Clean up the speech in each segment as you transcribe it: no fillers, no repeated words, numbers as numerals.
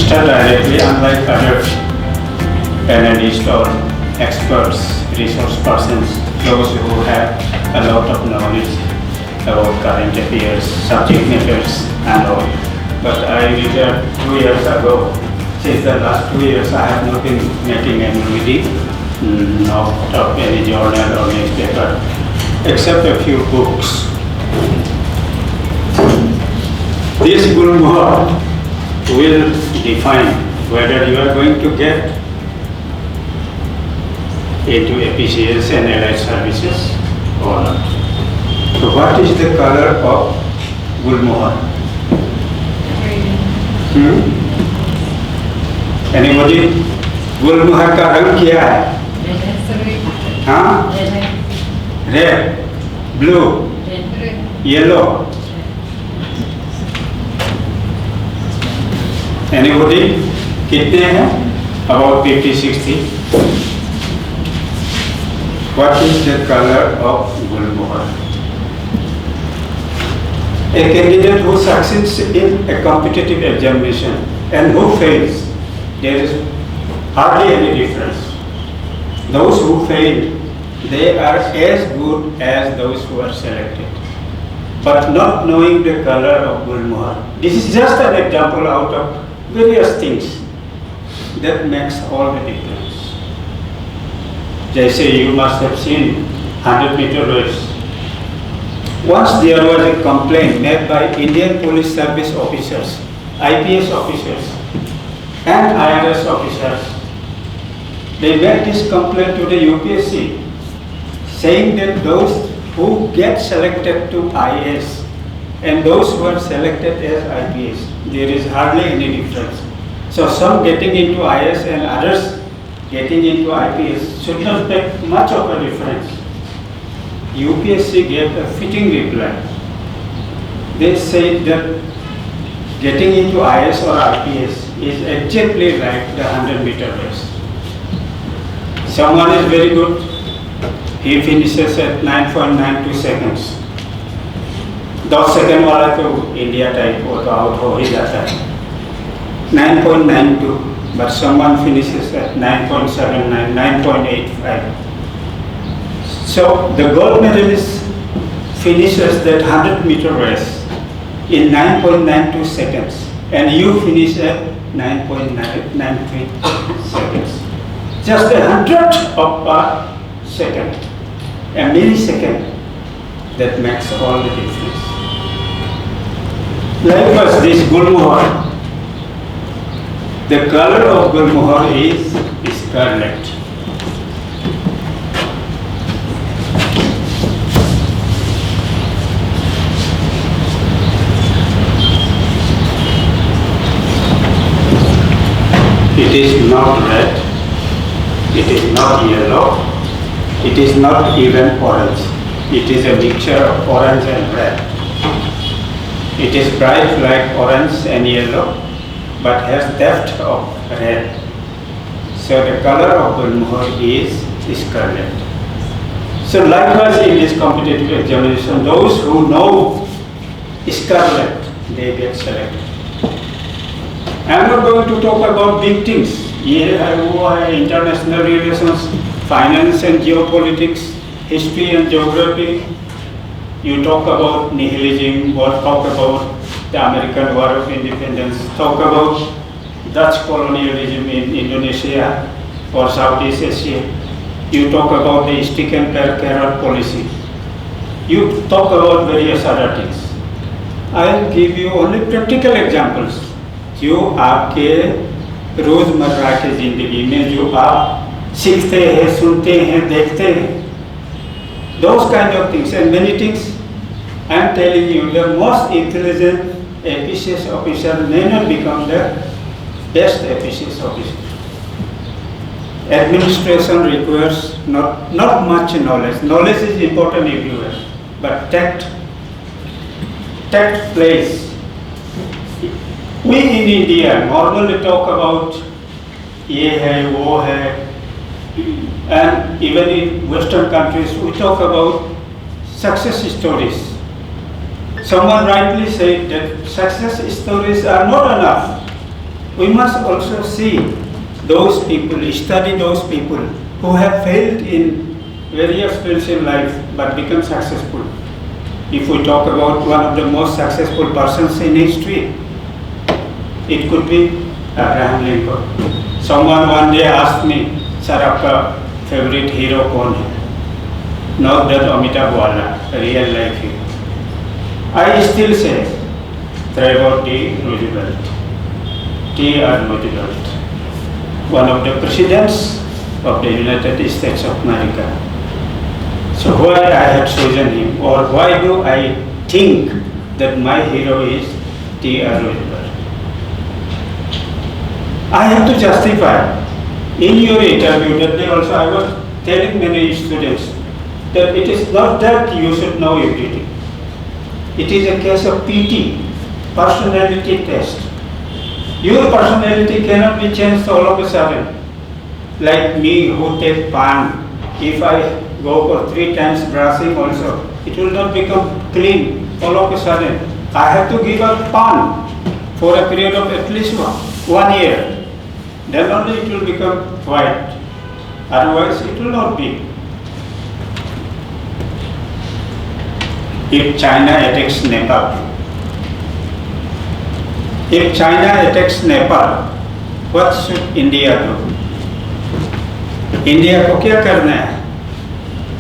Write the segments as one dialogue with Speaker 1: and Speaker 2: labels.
Speaker 1: register directly, unlike other analysts or experts, resource persons, those who have a lot of knowledge about current affairs, subject matters and all. But I retired 2 years ago. Since the last 2 years I have not been making any reading, not of any journal or newspaper, except a few books. This Gulmohar will define whether you are going to get into APCS and allied services or not. So what is the color of Gulmohar? Anybody? Gulmohar का रंग क्या है? हाँ? Red, blue, yellow. Anybody? कितने हैं? About 50-60. What is the color of Gulmohar? A candidate who succeeds in a competitive examination and who fails, there is hardly any difference. Those who failed, they are as good as those who are selected. But not knowing the color of Gulmohar, this is just an example out of various things that makes all the difference. Jaise you must have seen 100-meter race. Once there was a complaint made by Indian police service officers, IPS officers and IRS officers. They made this complaint to the UPSC, saying that those who get selected to IAS and those who are selected as IPS, there is hardly any difference. So some getting into IAS and others getting into IPS should not make much of a difference. UPSC gave a fitting reply. They said that getting into IAS or IPS is exactly like the 100-meter race. Someone is very good, he finishes at 9.92 seconds. 10 second वाला तो India type हो तो out हो ही जाता है. 9.92, but someone finishes at 9.79, 9.85. So the gold medalist finishes that 100-meter race in 9.92 seconds, and you finish at 9.93 seconds. Just 100th of a second, a millisecond, that makes all the difference. Likewise, this Gulmohar, the color of Gulmohar is scarlet. It is not red, it is not yellow, it is not even orange. It is a mixture of orange and red. It is bright like orange and yellow, but has depth of red. So the color of Gulmohar is scarlet. So likewise in this competitive examination, those who know scarlet, they get selected. I am not going to talk about big things. ये है वो है international relations, finance and geopolitics, history and geography. You talk about nihilism, or talk about the American War of Independence, talk about Dutch colonialism in Indonesia or Southeast Asia. You talk about the stick and carrot policy. You talk about various other things. I will give you only practical examples. जो आपके रोजमर्रा की जिंदगी में जो आप सीखते हैं, सुनते हैं, देखते हैं, those kind of things and many things. I am telling you, the most intelligent APCS officer may not become the best APCS officer. Administration requires not much knowledge. Knowledge is important everywhere, but tact plays. We in India normally talk about ये है, वो है, and even in Western countries we talk about success stories. Someone rightly said that success stories are not enough. we must also see those people, study those people who have failed in various fields in life but become successful. If we talk about one of the most successful persons in history, it could be Abraham Lincoln. Someone one day asked me, "Sir, आपका favorite hero कौन है?" Not that Amitabh Bachchan, a real life hero. I still say Theodore Roosevelt, T.R. Roosevelt, one of the presidents of the United States of America. So why I have chosen him, or why do I think that my hero is T.R. Roosevelt? I have to justify. In your interview that day also, I was telling many students that it is not that you should know everything. It is a case of PT, personality test. Your personality cannot be changed all of a sudden. Like me who take pan, if I go for 3 times brushing also, it will not become clean all of a sudden. I have to give up pan for a period of at least 1 year. Then only it will become white. Otherwise it will not be. If China attacks Nepal, what should India do? India को क्या करना है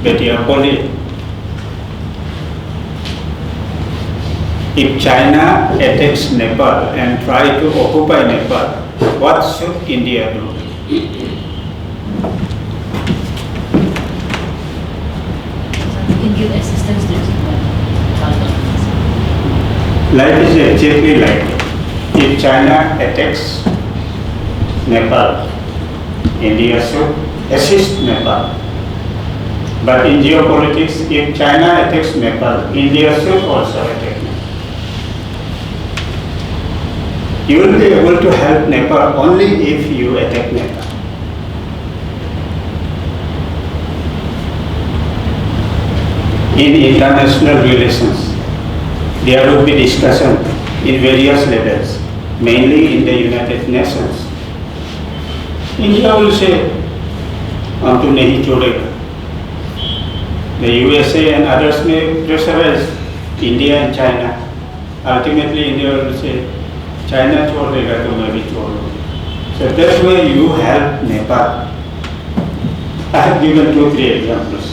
Speaker 1: बेटिया बोलिए? If China attacks Nepal and try to occupy Nepal, what should India do?
Speaker 2: We can give assistance to people.
Speaker 1: Life is exactly like that. If China attacks Nepal, India should assist Nepal. But in geopolitics, if China attacks Nepal, India should also attack Nepal. You will be able to help Nepal only if you attack Nepal. In international relations, there will be discussion in various levels, mainly in the United Nations. India will say, हम तो नहीं छोड़ेगा. The USA and others may pressurize India and China. Ultimately, India will say, China छोड़ देगा तो मैं भी छोड़ दूँगा. So that's why you help Nepal. I have given 2-3 examples.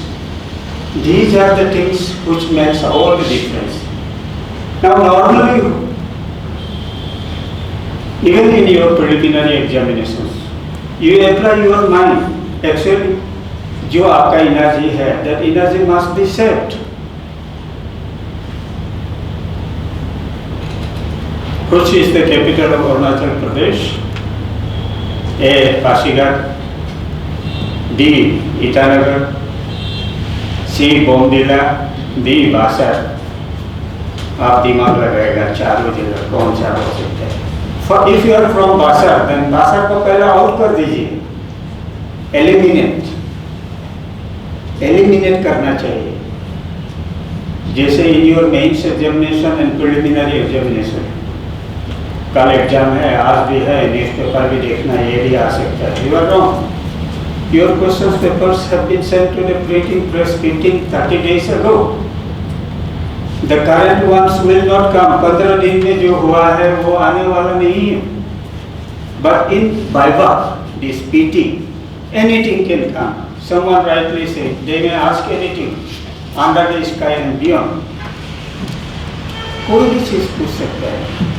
Speaker 1: These are the things which makes all the difference. Now normally, even in your preliminary examinations, you apply your mind. Actually, जो आपका energy है, that energy must be saved. Which is the capital of Arunachal Pradesh? A. Pasighat, B. Itanagar, C. Bomdila, D. Basar. आप दिमाग लगाएगा चारों जिला कौन सा हो सकता है. If you are from Basar, then Basar को पहले out कर दीजिए. Eliminate करना चाहिए. जैसे in your mains examination and preliminary examination. कल एग्जाम है, आज भी है, न्यूज़पेपर भी देखना, ये भी आ सकता है. You are wrong. Your question papers have been sent to the printing press 30 days ago. The current ones will not come. 15 दिन में जो हुआ है वो आने वाला नहीं है. But in Viva, this PT, anything can come. Someone rightly said, they may ask anything under the sky and beyond. कोई भी चीज पूछ सकता है.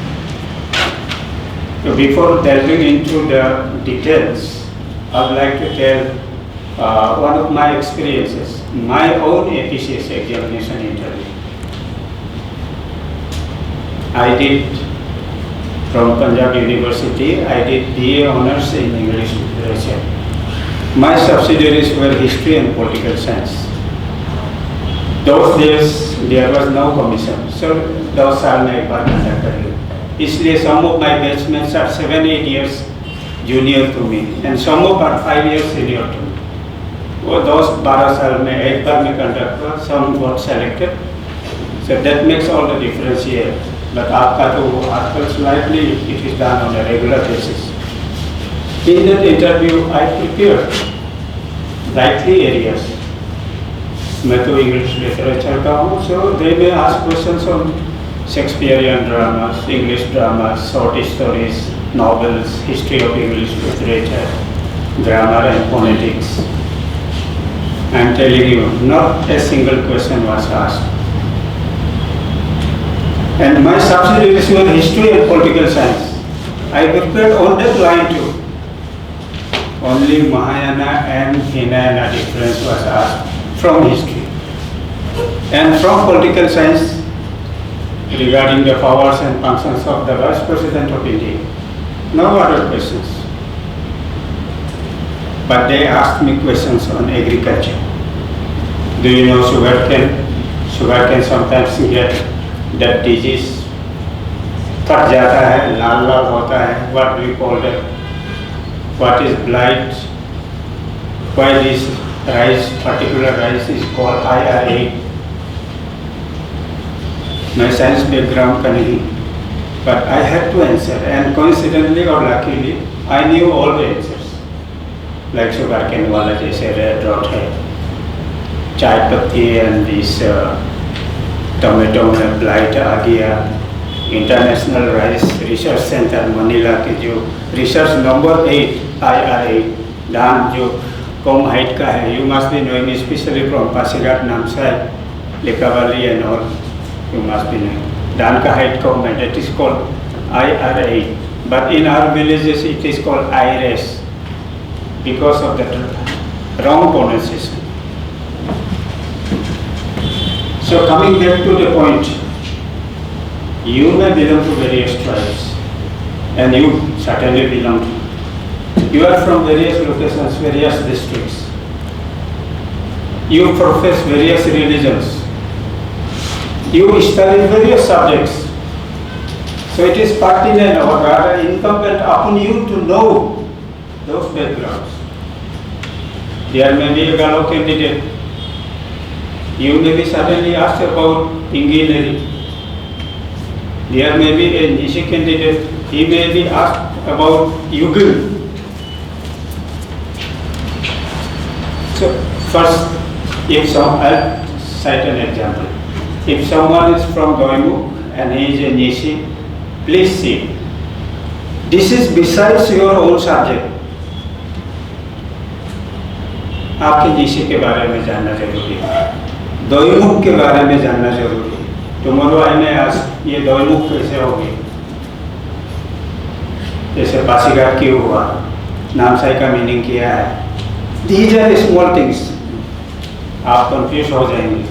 Speaker 1: So before delving into the details, I would like to tell one of my experiences, my own APCS examination interview. I did from Punjab University, I did BA Honours in English Literature. My subsidiaries were History and Political Science. Those days there was no commission, so 10 साल में एक बार conduct करी. इसलिए some of my batchmates are 7-8 years junior to me, and some of are 5 years senior to me. वो 10-12 साल में एक बार में conduct हुआ, some got selected. So that makes all the difference here. but आपका तो आजकल slightly it is done on a regular basis. In that interview, I prepared likely areas. मैं तो English literature का हूँ, so they may ask questions on Shakespearean dramas, English dramas, short stories, novels, history of English literature, grammar and phonetics. I am telling you, not a single question was asked. And my subsidiaries were history and political science. I prepared on that line too. Only Mahayana and Hinayana difference was asked from history. And from political science regarding the powers and functions of the Vice President of India. No other questions. But they asked me questions on agriculture. Do you know sugarcane? Sugarcane sometimes get that disease. Cut जाता है, लाल लाल होता है. What do we call that? What is blight? Why this rice, particular rice is called IRA? My science background का नहीं, but I had to answer, and coincidentally or luckily, I knew all the answers. Like sugarcane वाला जैसे red rot है, चाय पत्ती and this tomato में blight आ गया. International rice research centre Manila के जो रिसर्च नंबर 8 IRA धान जो कम हाइट का है. You must be knowing, especially from Pasigat, Namsai, Likavali and all. You must be knowing. धान का हाइट कम है. That is called IRA. But in our villages it is called IRS because of that wrong pronunciation. So coming back to the point, you may belong to various tribes, and you certainly belong to. You are from various locations, various districts. You profess various religions. You study various subjects. So it is pertinent or rather incumbent upon you to know those backgrounds. There may be a Galo candidate. You may be suddenly asked about engineering. There may be a Nishi candidate, he may be asked about Yugul. So first, I'll cite an example. If someone is from Doimuk and he is a Nishi, please see. This is besides your own subject. आपके निशी के बारे में जानना जरूरी है, दोईमुख के बारे में जानना जरूरी है. Tomorrow I may ask, ये दोईमुख कैसे होगी? जैसे पासीघाट क्यों हुआ? नामसाई का मीनिंग क्या है? These are small things. आप कंफ्यूज हो जाएंगे.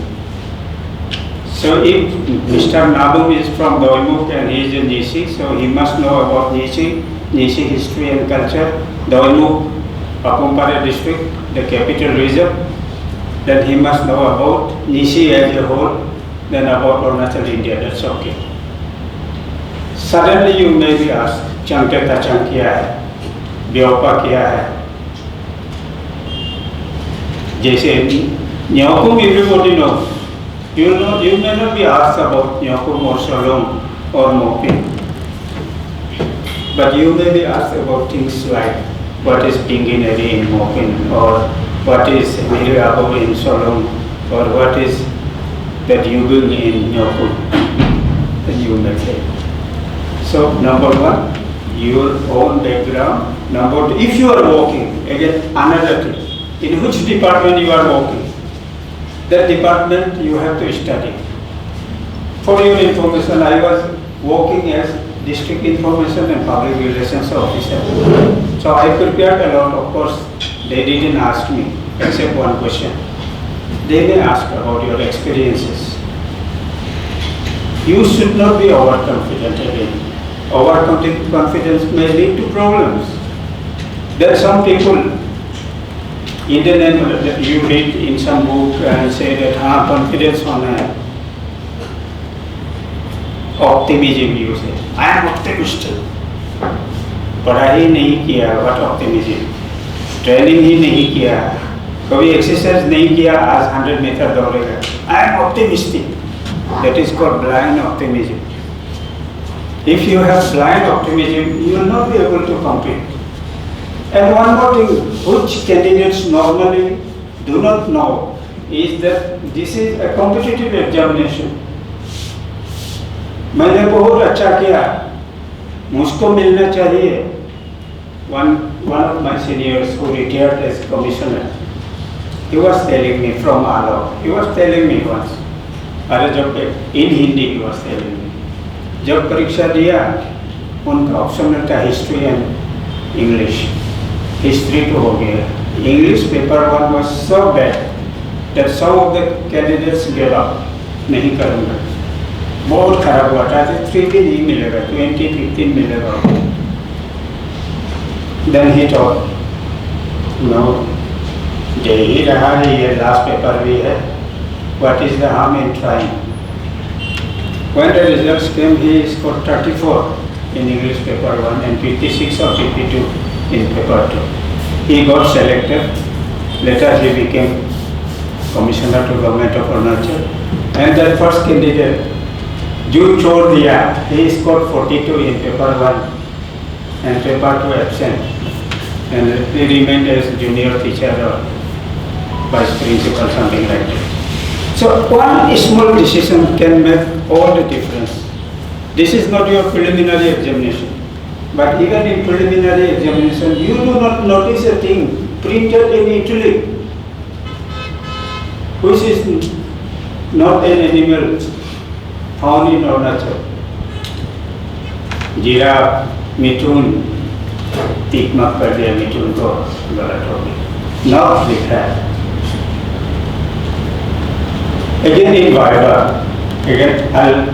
Speaker 1: So if Mr. Nabum is from Doimuk and he is a Nishi, so he must know about Nishi history and culture. Doimuk, Papumpare district, the capital region. Then he must know about Nishi as a whole. Then about Arunachal India, that's okay. Suddenly you may be asked, Chamte Tachang क्या है? Byopa क्या है? जैसे Nyokum everybody knows. You may not be asked about Nyokum or Shalom or Mopin. But you may be asked about things like what is Pingineri in Mopin, or what is Miriabo in Shalom, or what is that you will in Nyokum, then you may say. So number one, your own background. Number two, if you are working, again another thing, in which department you are working, that department you have to study. For your information, I was working as District Information and Public Relations Officer. So I prepared a lot. Of course, they didn't ask me except one question. They may ask about your experiences. You should not be overconfident again. Overconfidence may lead to problems. There are some people, Indian that you read in some book and say that confidence होना है. Optimism you say. I am optimistic. पढ़ाई नहीं किया, what optimism? Training ही नहीं किया, कभी exercise नहीं किया, आज 100 metre दौड़ेगा. I am optimistic. That is called blind optimism. If you have blind optimism, you will not be able to compete. And one more thing, which candidates normally do not know is that this is a competitive examination. मैंने बहुत अच्छा किया, मुझको मिलना चाहिए. One of my seniors who retired as commissioner, he was telling me from Alok, he was telling me once, अरे जब in Hindi he was telling me, जब परीक्षा दिया, उनका ऑप्शनल था हिस्ट्री एंड इंग्लिश. हिस्ट्री तो हो गया. English paper 1 was so bad that some of the candidates gave up. नहीं करूँगा. बहुत खराब हुआ था. 3 भी नहीं मिलेगा, 20-15 मिलेगा. Then he thought, no, दे ही रहा है, ये लास्ट पेपर भी है. What is the harm in trying? When the results came, he scored 34 in English paper 1 and 56 or 52 in paper 2. He got selected. Later he became commissioner to government of Arunachal. And the first candidate, Ju छोड़ दिया, he scored 42 in paper 1 and paper 2 absent. And he remained as junior teacher or vice principal, something like that. So one small decision can make all the difference. This is not your preliminary examination. But even in preliminary examination, you do not notice a thing printed in Italy, which is not an animal found in Arunachal. Giraffe, Mithun, tick mark कर दिया मिथुन को, गलत हो गया. Not लिखा है. Again in Viva, again I'll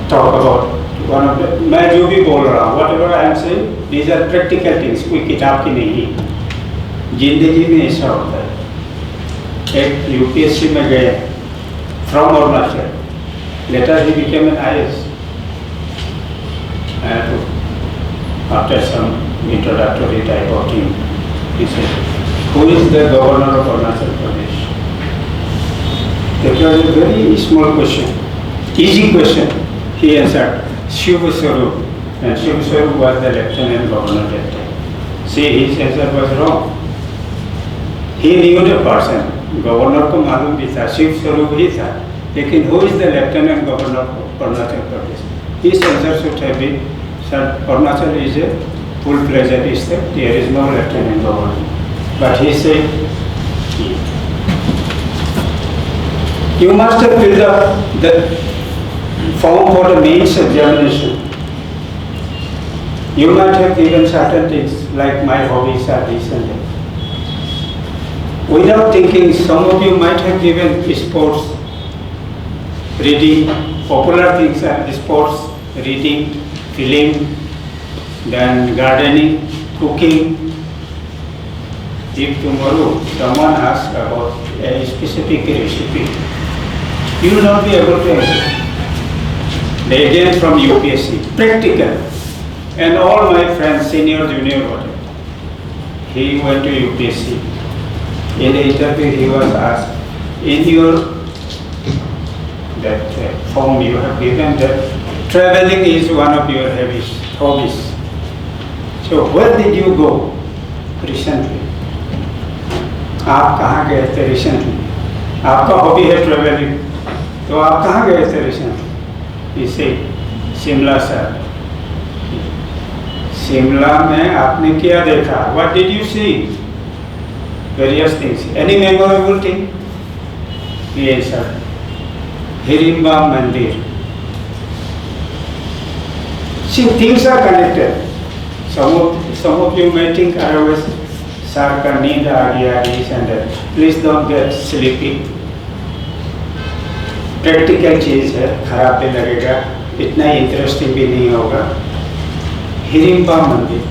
Speaker 1: talk about one of the, मैं जो भी बोल रहा हूँ, whatever I am saying, these are practical things, कोई किताब की नहीं. जिंदगी में ऐसा होता है. एक UPSC में गए, from Arunachal, later he became an IS. And after some introductory type of thing, he said, who is the governor of Arunachal Pradesh? That was a very small question, easy question. He answered, Shiv Swarup, and Shiv Swarup was the lieutenant governor that time. See, his answer was wrong. He knew the person, governor को मालूम भी था, शिव स्वरूप ही था, लेकिन who is the lieutenant governor of Arunachal Pradesh? His answer should have been, sir, Arunachal is a full-fledged state, there is no lieutenant governor. But he said, you must have filled up the form for the mains examination. You might have given certain things like my hobbies are this and that. Without thinking, some of you might have given sports, reading, popular things are sports, reading, film, then gardening, cooking. If tomorrow someone asks about a specific recipe, you will not be able to answer. The agent from UPSC, practical. And all my friends, senior, junior, whatever, he went to UPSC. In the interview, he was asked, in your form you have given that traveling is one of your hobbies. So where did you go recently? आप कहाँ गए थे recently? आपका hobby है travelling, तो आप कहाँ गए थे recently? इसे शिमला सर. शिमला में आपने क्या देखा? What did you see? Various things. Any memorable thing? Yes, sir. Hirimba Mandir. See, things are connected. Some of you may think I was sir का नींद आ गया this and that. Please don't get sleepy. Practical चीज है, खराब भी लगेगा, इतना interesting भी नहीं होगा. Hirimba Mandir.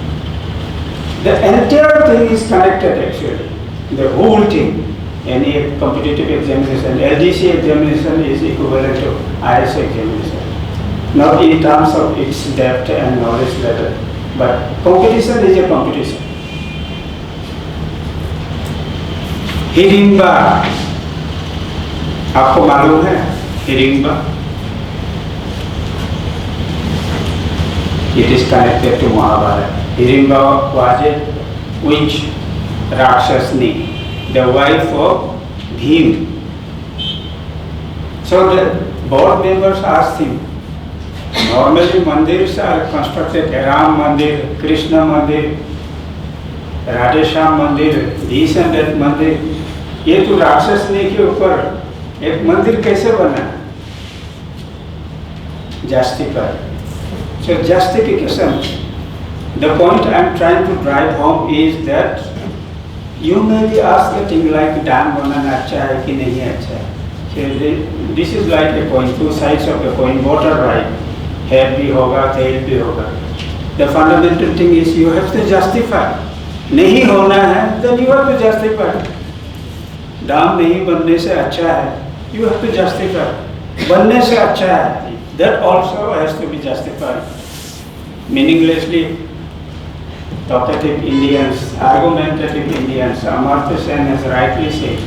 Speaker 1: The entire thing is connected actually. The whole thing. Any competitive examination, LDC examination is equivalent to IS examination. Not in terms of its depth and knowledge level, but competition is a competition. Hirimba, आपको मालूम है Hirimba? It is connected to Mahabharata. Hirimba was a witch, Rakshasni, the wife of Bhim. So the board members asked him, normally mandirs are constructed, Ram Mandir, Krishna Mandir, Radhesham Mandir, this and that Mandir. ये तो राक्षसनी के ऊपर एक मंदिर कैसे बना? Justify. So justification. The point I am trying to drive home is that you may be asked a thing like dam बनाना अच्छा है कि नहीं अच्छा है. So this is like a coin, two sides of the coin, water right. Head भी होगा, tail भी होगा. The fundamental thing is you have to justify. नहीं होना है, then you have to justify. दाम नहीं बनने से अच्छा है, you have to justify. बनने से अच्छा है, that also has to be justified. Meaninglessly talkative Indians, argumentative Indians, Amartya Sen has rightly said,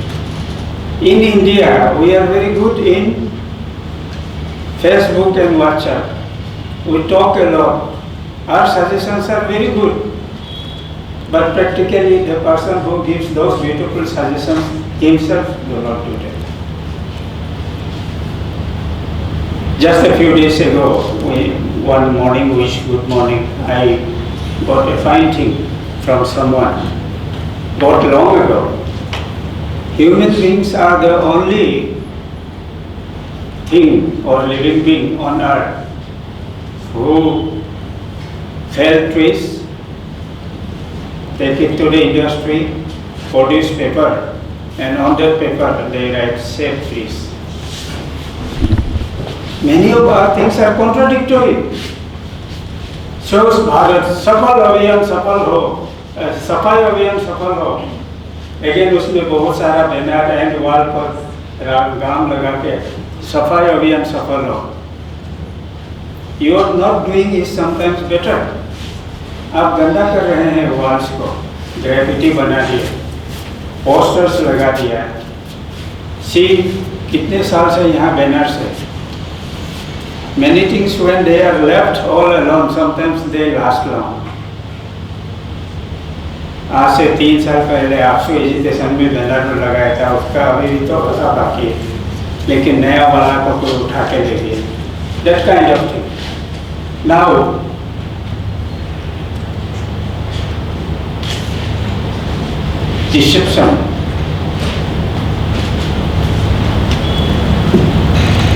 Speaker 1: in India we are very good in Facebook and WhatsApp. We talk a lot. Our suggestions are very good. But practically the person who gives those beautiful suggestions himself do not do that. Just a few days ago, one morning wish, good morning, I got a fine thing from someone, got long ago. Human beings are the only thing or living being on earth who fell trees, take it to the industry, produce paper, and on that paper they write save trees. Many of our things are contradictory. Shows Bharat, सफल अभियान सफल हो, सफाई अभियान सफल हो. Again उसमें बहुत सारा बैनर एंड वॉल पर गाम लगा के सफाई अभियान सफल हो. You are not doing is sometimes better. आप गंदा कर रहे हैं वॉल्स को, ग्रेविटी बना दिया, पोस्टर्स लगा दिया. सी कितने साल से यहाँ बैनर्स है. Many things when they are left all alone, sometimes they last long. आज से 3 साल पहले आपसू एजुकेशन में बैनर लगाया था, उसका अभी भी तो पता बाकी है, लेकिन नया वाला को कोई उठा के ले गया. That kind of thing. Now, deception.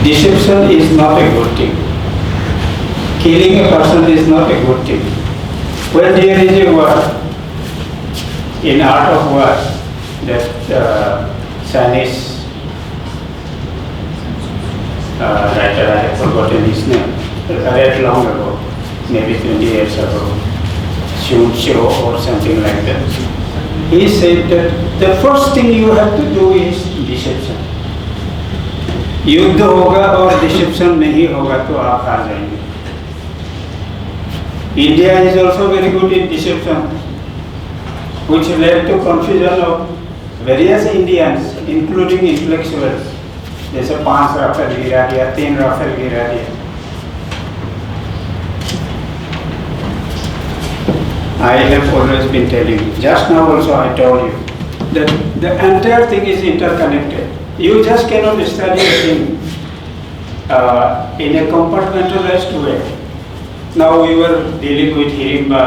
Speaker 1: Deception is not a good thing. Killing a person is not a good thing. When there is a word in Art of War that Chinese writer, I have forgotten his name, I read long ago, maybe 20 years ago, Xu Xiu or something like that. He said that the first thing you have to do is deception. युद्ध होगा और dissipation नहीं होगा तो आप हार जाएंगे. India is also very good in deception, which led to confusion of various Indians, including intellectuals. जैसे 5 राफेल गिरा दिया, 3 राफेल गिरा दिया. I have always been telling you, just now also I told you, that the entire thing is interconnected. You just cannot study a thing in a compartmentalized way. Now we were dealing with Hirimba,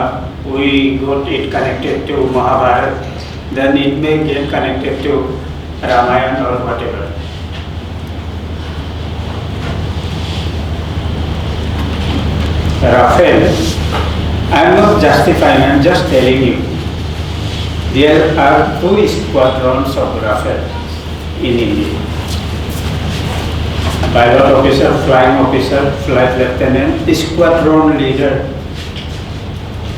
Speaker 1: we got it connected to Mahabharata, then it may get connected to Ramayana or whatever. Rafale, I am not justifying, I am just telling you. There are 2 squadrons of Rafale in India. Pilot officer, flying officer, flight lieutenant, squadron leader,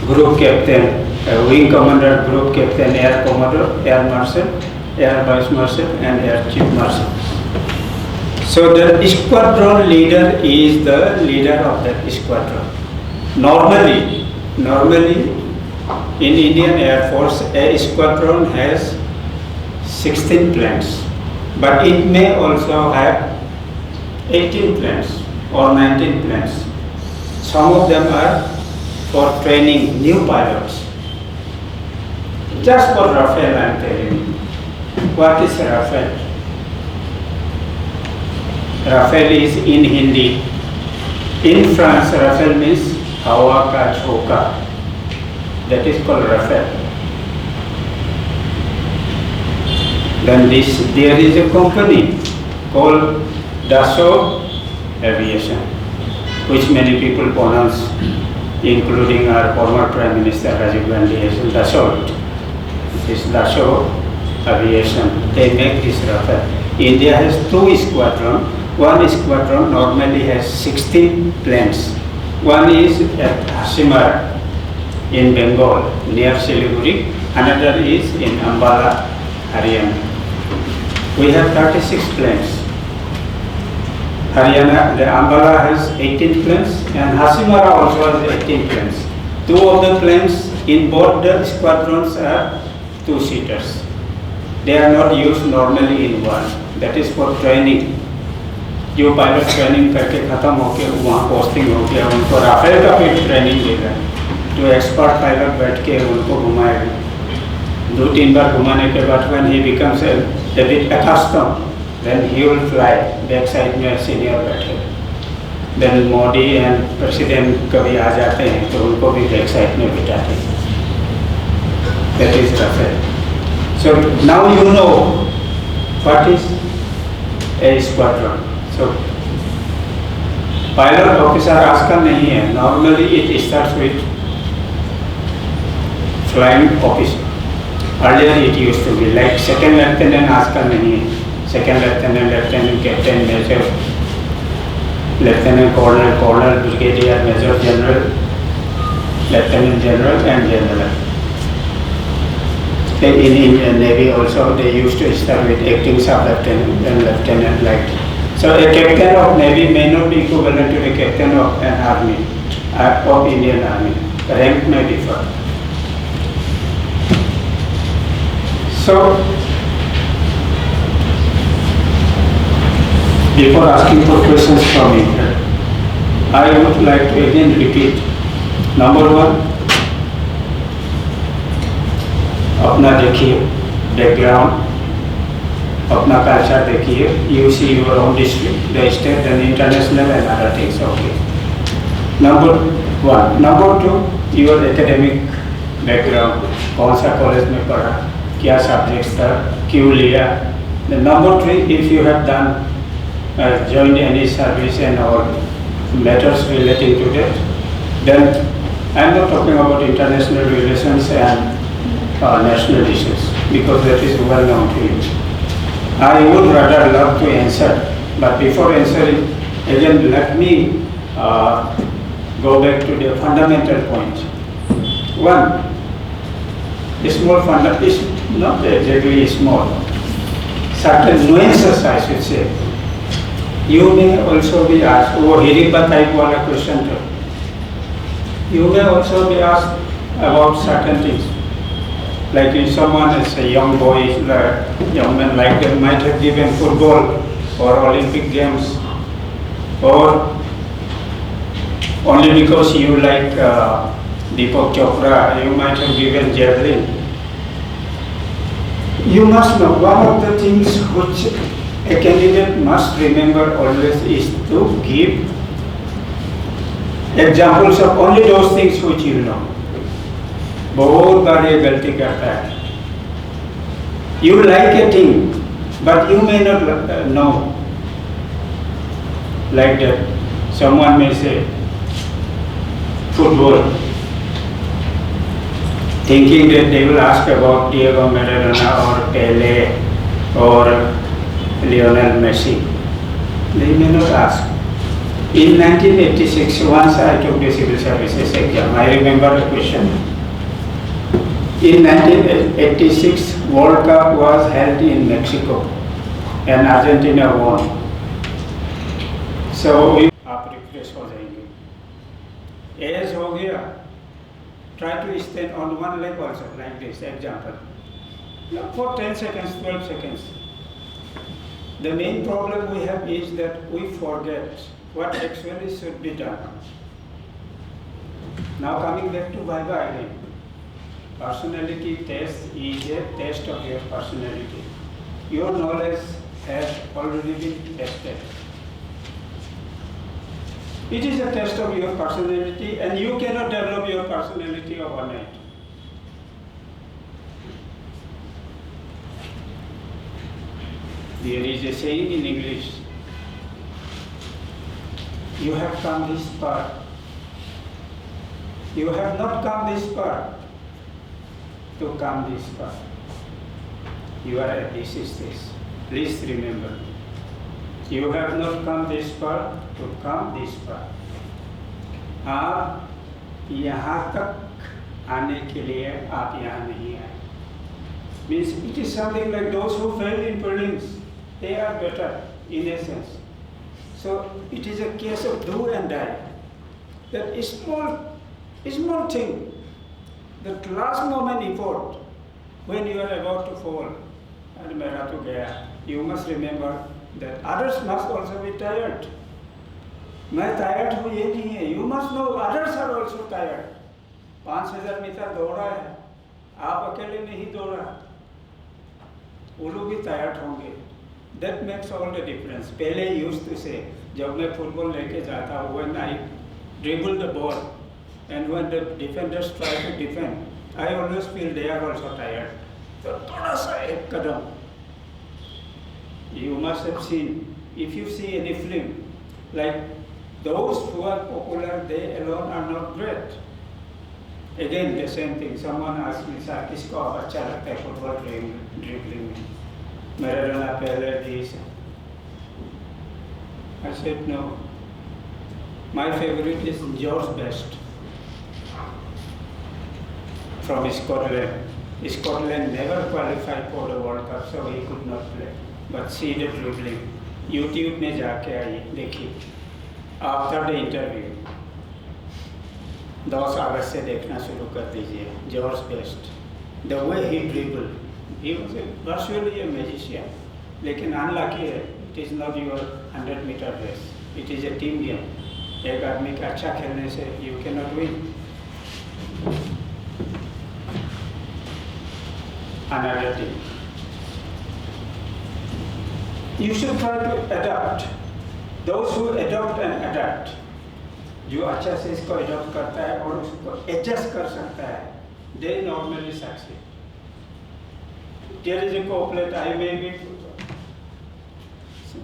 Speaker 1: group captain, wing commander, group captain, air commodore, air marshal, air vice marshal, and air chief marshal. So the squadron leader is the leader of that squadron. Normally, in Indian Air Force, a squadron has 16 planes, but it may also have 18 planes or 19 planes. Some of them are for training new pilots. Just for Rafale, I am telling you. What is Rafale? Rafale is in Hindi. In France, Rafale means Hawa ka Jhoka. That is called Rafale. Then there is a company called Dassault Aviation, which many people pronounce, including our former Prime Minister Rajiv Gandhi, as Dassault. This Dassault Aviation, they make this Rafale. India has 2 squadrons. One squadron normally has 16 planes. One is at Hasimara in Bengal, near Siliguri. Another is in Ambala, Haryana. We have 36 planes. Haryana, the Ambala has 18 planes and Hasimara also has 18 planes. 2 of the planes in both the squadrons are 2-seaters. They are not used normally in one. That is for training. जो pilot training करके ख़त्म होके वहाँ posting हो गया, उनको Rafale का भी ट्रेनिंग देगा, जो एक्सपर्ट पायलट बैठ के उनको घुमाएगा. 2-3 बार घुमाने के बाद when he becomes a bit accustomed, then he will fly. Back side में सीनियर बैठे. Then मोदी एंड प्रेसिडेंट कभी आ जाते हैं तो उनको भी बैक साइड में बिठाते हैं. That is Rafale. So now you know what is a squadron. So pilot officer आजकल नहीं है. Normally it starts with flying officer. Earlier it used to be like second lieutenant, आजकल नहीं है. Second lieutenant, lieutenant, captain, major, lieutenant colonel, colonel, brigadier, major general, lieutenant general and general. In Indian Navy also they used to start with acting sub-lieutenant and lieutenant like. So a captain of Navy may not be equivalent to the captain of an army, of Indian Army. Rank may differ. So, before asking for questions from you, I would like to again repeat. Number 1, अपना देखिए background, अपना culture देखिए. You see your own district, the state and international and other things. Okay. Number 1. Number 2, your academic background. कौन सा college में पढ़ा, क्या subjects था, क्यों लिया. The number 3, if you have done joined any service and all matters relating to that, then I am not talking about international relations and national issues because that is well known to you. I would rather love to answer, but before answering, again let me go back to the fundamental point. 1, small fundamental is not exactly small. Certain nuances I should say. You may also be asked, वो हिरिबा type वाला question था. You may also be asked about certain things. Like if someone is a young boy, young man like them might have given football or Olympic games, or only because you like Deepak Chopra, you might have given javelin. You must know one of the things which a candidate must remember always is to give examples of only those things which you know. बहुत बार ये गलती करता है. You like a thing, but you may not know. Like that, someone may say football, thinking that they will ask about Diego Maradona or Pele or Lionel Messi. They may not ask. In 1986, once I took the civil services exam, I remember a question. In 1986, World Cup was held in Mexico and Argentina won. So आप refresh हो जाएंगे. As हो गया. Try to stand on one leg also like this. Example. For 10 seconds, 12 seconds. The main problem we have is that we forget what actually should be done. Now coming back to Viva again. Personality test is a test of your personality. Your knowledge has already been tested. It is a test of your personality, and you cannot develop your personality overnight. There is a saying in English, you have come this far. You have not come this far to come this far. You are at this stage. Please remember, you have not come this far to come this far. आप यहाँ तक आने के लिए आप यहाँ नहीं आए. Means it is something like those who fail in prelims, they are better in essence. So it is a case of do and die. That small thing, that last moment effort, when you are about to fall, and mera to gaya, you must remember that others must also be tired. मैं tired हूँ ये नहीं है. You must know others are also tired. 5000 metre दौड़ा है, आप अकेले नहीं दौड़ा, वो लोग भी tired होंगे. That makes all the difference. पहले used to say, जब मैं फुटबॉल लेके जाता हूँ, when I dribble the ball, and when the defenders try to defend, I always feel they are also tired. तो थोड़ा सा एक कदम. You must have seen, if you see any film, like those who are popular, they alone are not great. Again, the same thing. Someone asked me, sir, किसको अच्छा लगता है football dribbling में? Maradona, Pele, these. I said no. My favorite is George Best from Scotland. Scotland never qualified for the World Cup, so he could not play. But see the dribbling. YouTube में जाके आइए, देखिए. After the interview, 10 अगस्त से देखना शुरू कर दीजिए. George Best, the way he dribbled, he was virtually a magician. लेकिन unlucky है. It is not your 100-meter race. It is a team game. एक आदमी का अच्छा खेलने से you cannot win. Another thing, you should try to adapt. Those who adopt and adapt, जो अच्छा से इसको adopt करता है और उसको adjust कर सकता है, they normally succeed. There is a couplet, I may be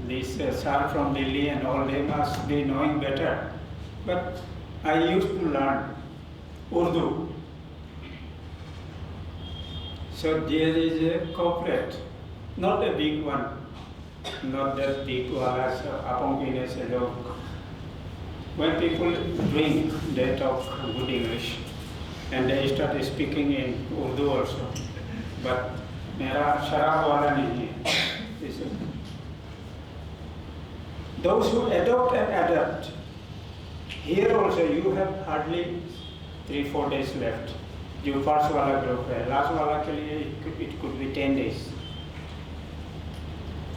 Speaker 1: this sir from Delhi and all, they must be knowing better, but I used to learn Urdu. So there is a couplet, not a big one, not that big wala apong pine se log. When people drink, they talk good English and they start speaking in Urdu also. But मेरा शराब वाला नहीं है. Those who adopt and adapt, here also you have hardly 3-4 days left. जो first वाला group है, last वाला के लिए it could be 10 days.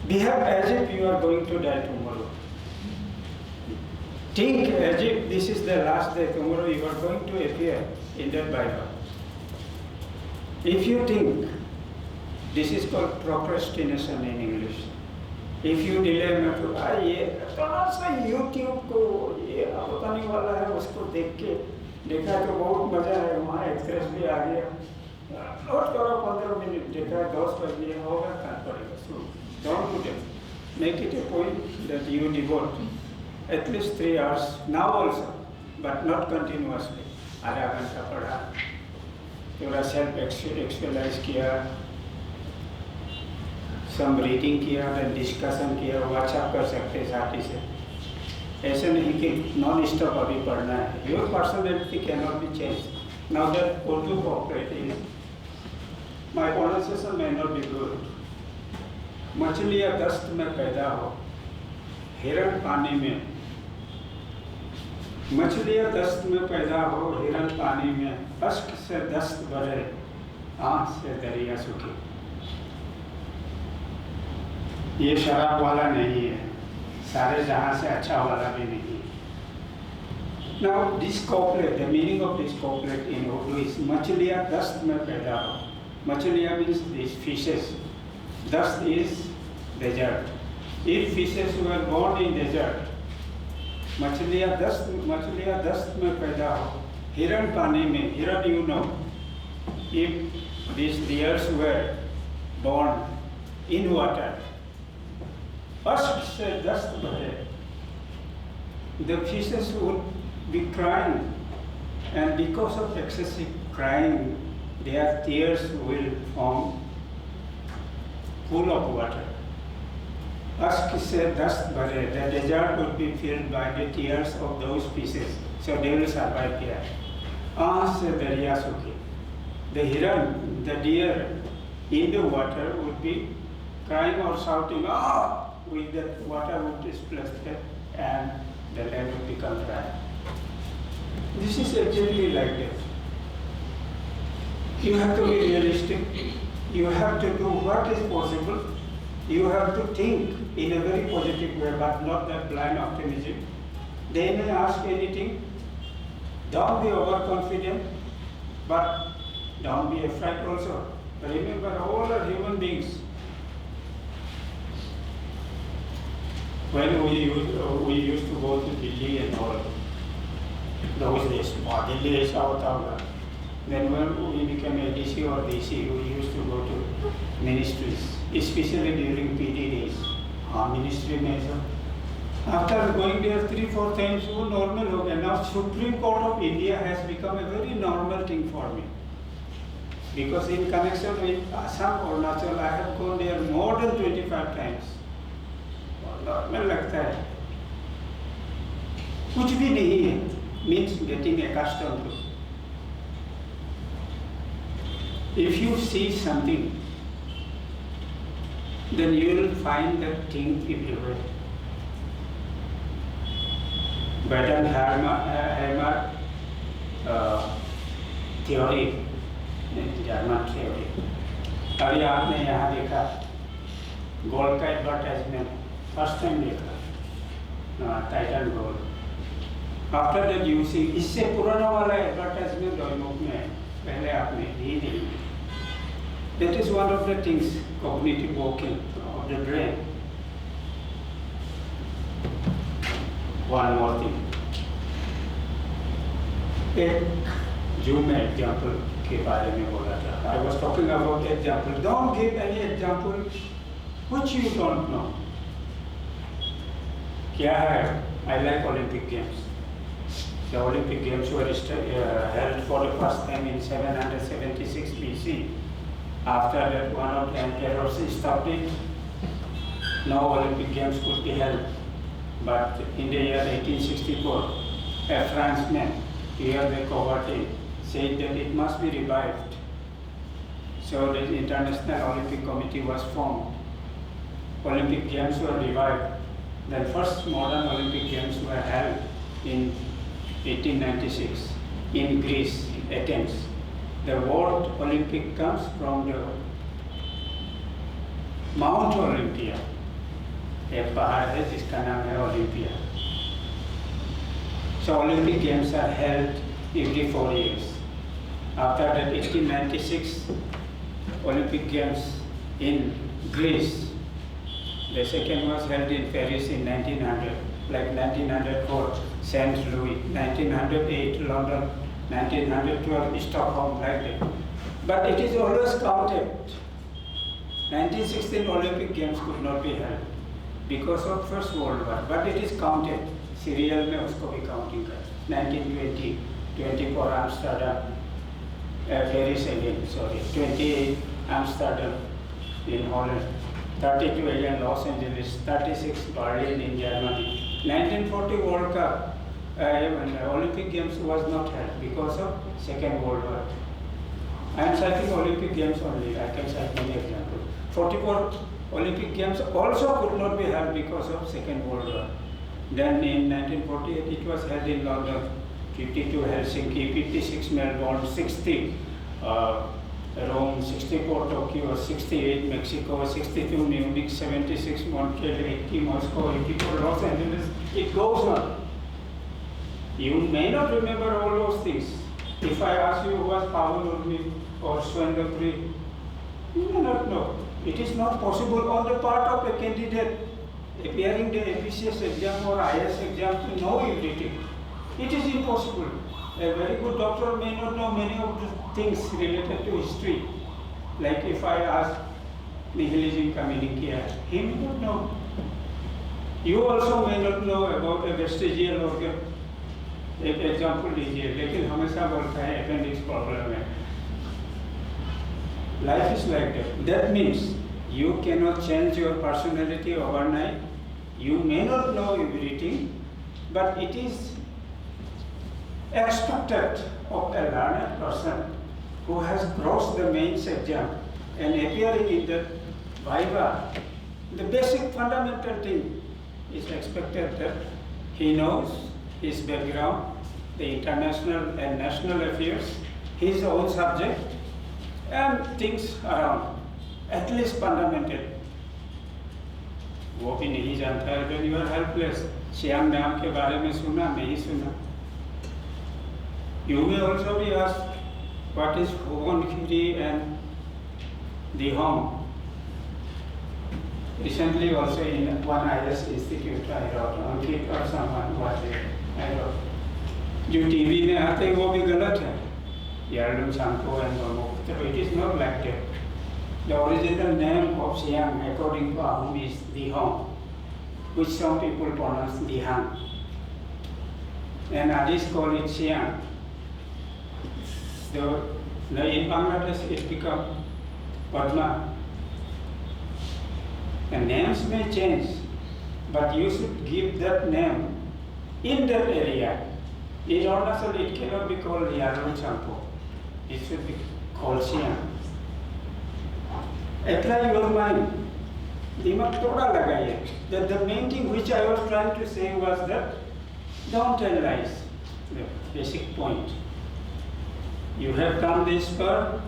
Speaker 1: Behave as if you are going to die tomorrow. Think as if this is the last day, tomorrow you are going to appear in that Bible. If you think, this is called procrastination in English. If you delay मैं तो ये थोड़ा सा YouTube को ये पता नहीं वाला है, उसको देख के देखा तो बहुत मजा है, वहाँ एक्सप्रेस भी आ गया, नोट करो 15 मिनट, देखा 10 बज गया, होगा कर पड़ेगा. So don't do that. Make it a point that you devote at least 3 hours now also, but not continuously. आधा घंटा पढ़ा, थोड़ा सेल्फ एक्सरसाइज किया, सम रीडिंग किया, डिस्कशन किया, व्हाट्सएप कर सकते साथी से. ऐसे नहीं कि नॉन स्टॉप अभी पढ़ना है. Your personality can not be change. Now that Urdu cooperative, my pronunciation may not be good. मछली या दस्त में पैदा हो, हिरण पानी में. मछली या दस्त में पैदा हो, हिरण पानी में. अश्क से दस्त भरे, आँख से दरिया सूखी. ये शराब वाला नहीं है, सारे जहां से अच्छा वाला भी नहीं. Now this couplet, the meaning of this couplet in Urdu is machliya dast mein paida ho. Machliya means these fishes. Dust is desert. If fishes were born in desert, मछलियाँ दस्त में पैदा हो. हिरण पानी में, हिरण you know, if these deers were born in water, अश्क से दस्त बहे, the fishes would be crying, and because of excessive crying, their tears will form full of water. Ask se dust bhare, the desert would be filled by the tears of those fishes, so they will survive there. Aankh se darya sukhe. The hiran, the deer in the water would be crying or shouting, ah, with that water would displace it and the land would become dry. This is actually like that. You have to be realistic. You have to do what is possible. You have to think in a very positive way, but not that blind optimism. They may ask anything. Don't be overconfident, but don't be afraid also. Remember, all are human beings. When we used to go to Delhi and all, those days, Delhi is out of. Then when we became ADC or DC, we used to go to ministries, especially during PD days. Ministry में after going there 3-4 times, वो normal हो गया. Now Supreme Court of India has become a very normal thing for me. Because in connection with Assam or Arunachal, I have gone there more than 25 times. Normal लगता है. कुछ भी नहीं है, means getting accustomed to. If you see something, then you will find that thing everywhere. Baden Hammer theory, German theory. अभी आपने यहाँ देखा गोल्ड का एडवर्टाइजमेंट फर्स्ट टाइम देखा Titan gold. After that you see इससे पुराना वाला एडवर्टाइजमेंट दैनिक में पहले आपने ही नहीं. That is one of the things, cognitive working of the brain. One more thing. एक Zoom example के बारे में बोला था. I was talking about example. Don't give any example which you don't know. क्या है? I like Olympic Games. The Olympic Games were held for the first time in 776 BC. After that, one of the emperors stopped it. No Olympic Games could be held. But in the year 1864, a Frenchman, Pierre de Coubertin, said that it must be revived. So the International Olympic Committee was formed. Olympic Games were revived. The first modern Olympic Games were held in 1896 in Greece, Athens. The word Olympic comes from the Mount Olympia. एक पहाड़ है जिसका नाम है Olympia. So Olympic Games are held every 4 years. After that, 1896 Olympic Games in Greece. The second was held in Paris in 1900, like 1904 Saint Louis, 1908 London, 1912 Stockholm, like that. But it is always counted. 1916 Olympic Games could not be held because of First World War, but it is counted. Serial में उसको भी counting कर. 1920, 24 Amsterdam, Paris again, sorry, 28 Amsterdam in Holland, 32 again Los Angeles, 36 Berlin in Germany. 1940 World Cup, Olympic Games was not held because of Second World War. I am citing Olympic Games only, I can cite many examples. 44 Olympic Games also could not be held because of Second World War. Then in 1948 it was held in London, 52 Helsinki, 56 Melbourne, 60 Rome, 64 Tokyo, 68 Mexico, 62 Munich, 76 Montreal, 80 Moscow, 84 Los Angeles. It goes on. You may not remember all those things. If I ask you who was Pawan Urmi or Swendapri, you may not know. It is not possible on the part of a candidate appearing the APCS exam or IS exam to know everything. It is impossible. A very good doctor may not know many of the things related to history. Like if I ask nihilism का meaning क्या है, he may not know. You also may not know about a vestigial organ. एक example लीजिए, लेकिन हमेशा बोलता है appendix problem है. Life is like that. That means you cannot change your personality overnight. You may not know everything, but it is expected of a learned person who has crossed the mains exam and appearing in the Viva. The basic fundamental thing is expected that he knows his background, the international and national affairs, his own subject, and things around, at least fundamental. वो भी नहीं जानता है, when you are helpless. Shyam नाम के बारे में सुना, नहीं सुना. You may also be asked, what is Bhuvanagiri and the home? Recently also in one IS institute I wrote, Ankit or someone was there, I wrote. जो टीवी में आते हैं वो भी गलत है. Yarlum Sanko and Gomo. So it is not like that. The original name of Siam according to Ahom is Dihong, which some people pronounce Dihang. And others call it Siam. In Bangladesh it become Padma. The names may change, but you should give that name in that area. In Arunachal it cannot be called Yarlum Sanko. It should be called Siam. Apply your mind. दिमाग थोड़ा लगाइए. That the main thing which I was trying to say was that don't analyze the basic point. You have come this far.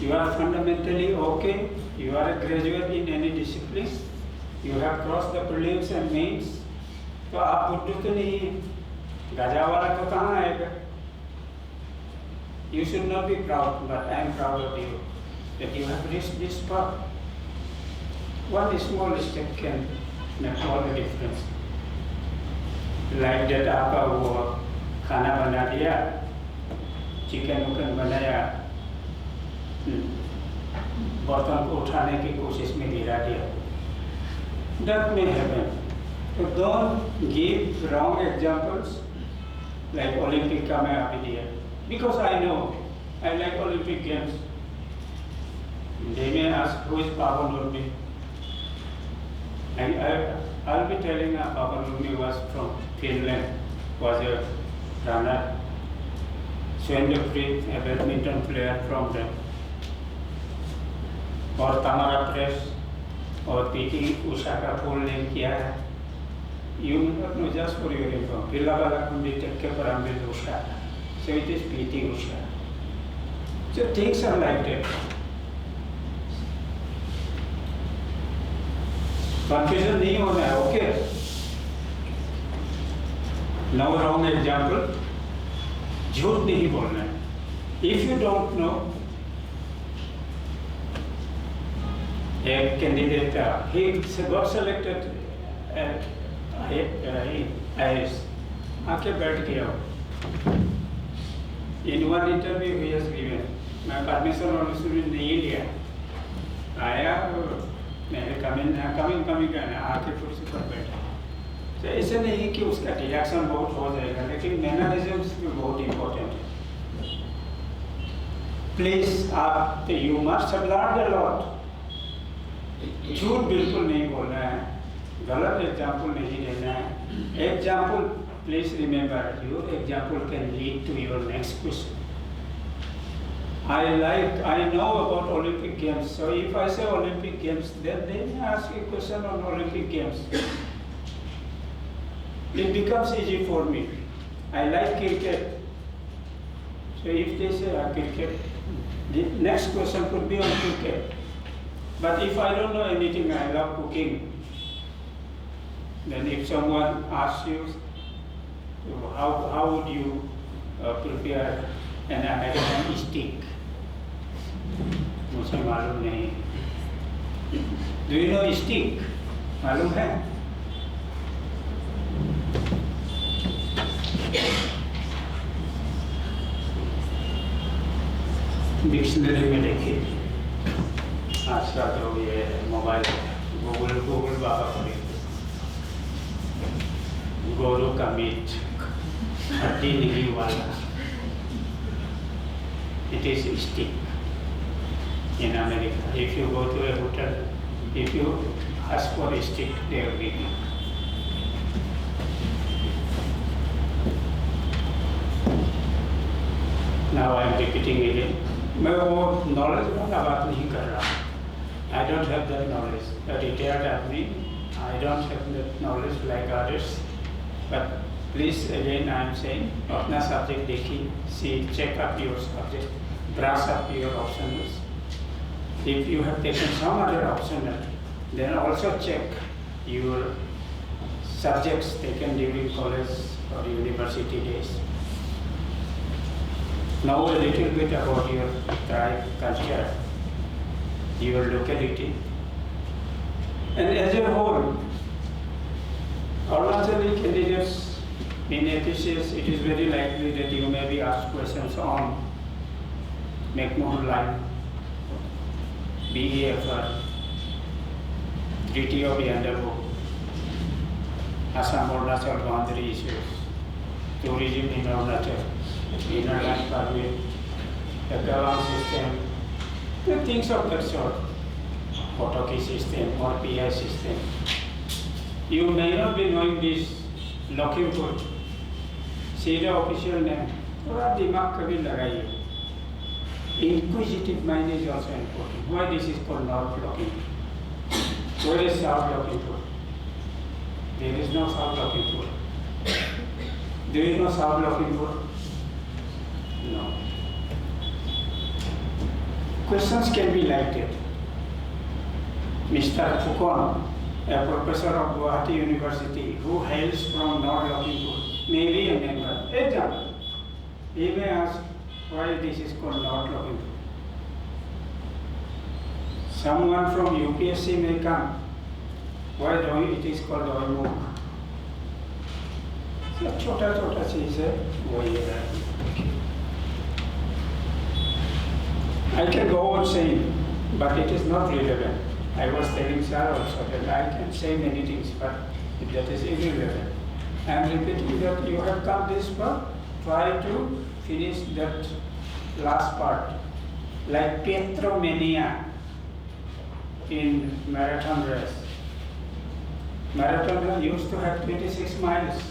Speaker 1: You are fundamentally okay. You are a graduate in any discipline. You have crossed the prelims and mains. तो आप बुद्धू तो नहीं, गजा वाला तो कहाँ आएगा? You should not be proud, but I am proud of you that you have reached this far. One small step can make all the difference. Like that आपका वो खाना बना दिया, चिकन उकन बनाया, बर्तन को उठाने की कोशिश में गिरा दिया. That may happen. So don't give wrong examples like Olympic का मैं अभी दिया. Because I know, I like Olympic Games. They may ask who is Pawan Urmi. I'll be telling Pawan Urmi was from Finland, was a runner. Swendapri, a badminton player from them. और Tamara Press और PT Usha का full name किया है. You may not know, just for your info. Pillabala Kundi Tekke Parambil Usha. So it is PT Usha. So things are like that. Confusion नहीं होना है, okay? No wrong example. झूठ नहीं बोलना है. If you don't know, a candidate, he got selected at IS. आके बैठ गया. In one interview he has given, मैं परमिशन और नहीं लिया. आया, मैंने कमिंग करना, आके कुर्सी पर बैठा. तो ऐसे नहीं कि उसका रिएक्शन बहुत हो जाएगा, लेकिन मैनरिज्म्स भी बहुत इम्पोर्टेंट है. प्लीज आप you must have learned a lot. झूठ बिल्कुल नहीं बोलना है, गलत एग्जाम्पल नहीं देना है. Example, please remember, your example can lead to your next question. I know about Olympic Games, so if I say Olympic Games, then they may ask a question on Olympic Games. It becomes easy for me. I like cricket. So if they say cricket, the next question could be on cricket. But if I don't know anything, I love cooking. Then if someone asks you, How would you prepare an American steak? मुझे मालूम नहीं. Do you know steak? मालूम है? Dictionary में देखिए. आज का तो ये मोबाइल गूगल बाबा करें. गोरू का मीट, हड्डी नहीं वाला. It is steak in America. If you go to a hotel, if you ask for a steak, they will give you. Now I am repeating again. मैं वो knowledge वाला बात नहीं कर रहा. I don't have that knowledge. A retired army, I don't have that knowledge like others. But please again I am saying, अपना subject देखिए, see, check up your subject, brush up your optionals. If you have taken some other optional, then also check your subjects taken during college or university days. Know a little bit about your tribe, culture, your locality, and as a whole, Arunachali candidates in APCS, it is very likely that you may be asked questions on McMahon line, BEFR, Treaty of Yandabu, Assam Arunachal boundary issues, tourism in Arunachal, inner land permit, the Galang system, the things of that sort, Hotoki system or PI system. You may not be knowing this Lakhimpur. See the official name. थोड़ा दिमाग कभी लगाइए. Inquisitive mind is also important. Why this is called North Lakhimpur? Where is South Lakhimpur? There is no South Lakhimpur. Do you know South Lakhimpur? No. Questions can be like that. Mr. Fukon, a professor of Guwahati University who hails from North Lakhimpur, may be a member. Example, he may ask why this is called North Lakhimpur. Someone from UPSC may come, why it is called Oimuk. सब छोटा छोटा चीज है वो ये है. I can go on saying, but it is not relevant. I was telling sir also that I can say many things, but that is irrelevant. I am repeating that you have come this far, try to finish that last part. Like Petromania in marathon race. Marathon used to have 26 miles.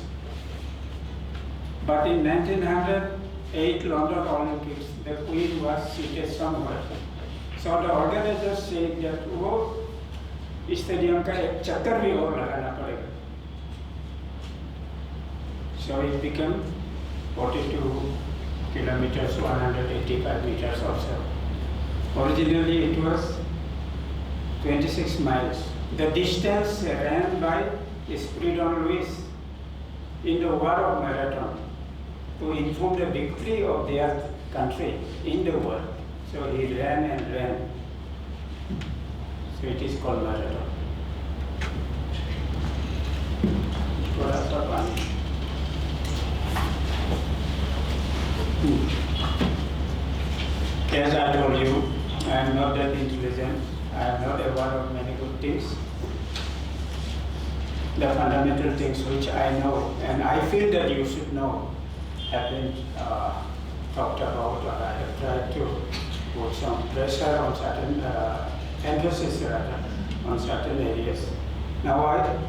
Speaker 1: But in 1908 London Olympics, the queen was seated somewhere. So the organizers said that वो stadium का एक चक्कर भी और लगाना पड़ेगा. So it became 42 kilometers, 185 meters or so. Originally it was 26 miles. The distance ran by Spiridon Lewis in the War of Marathon to inform the victory of their country in the war. So he ran and ran. So it is called marathon. थोड़ा सा पानी. As I told you, I am not that intelligent. I am not aware of many good things. The fundamental things which I know and I feel that you should know have been talked about, or I have tried to put some pressure on certain, emphasis rather, on certain areas. Now I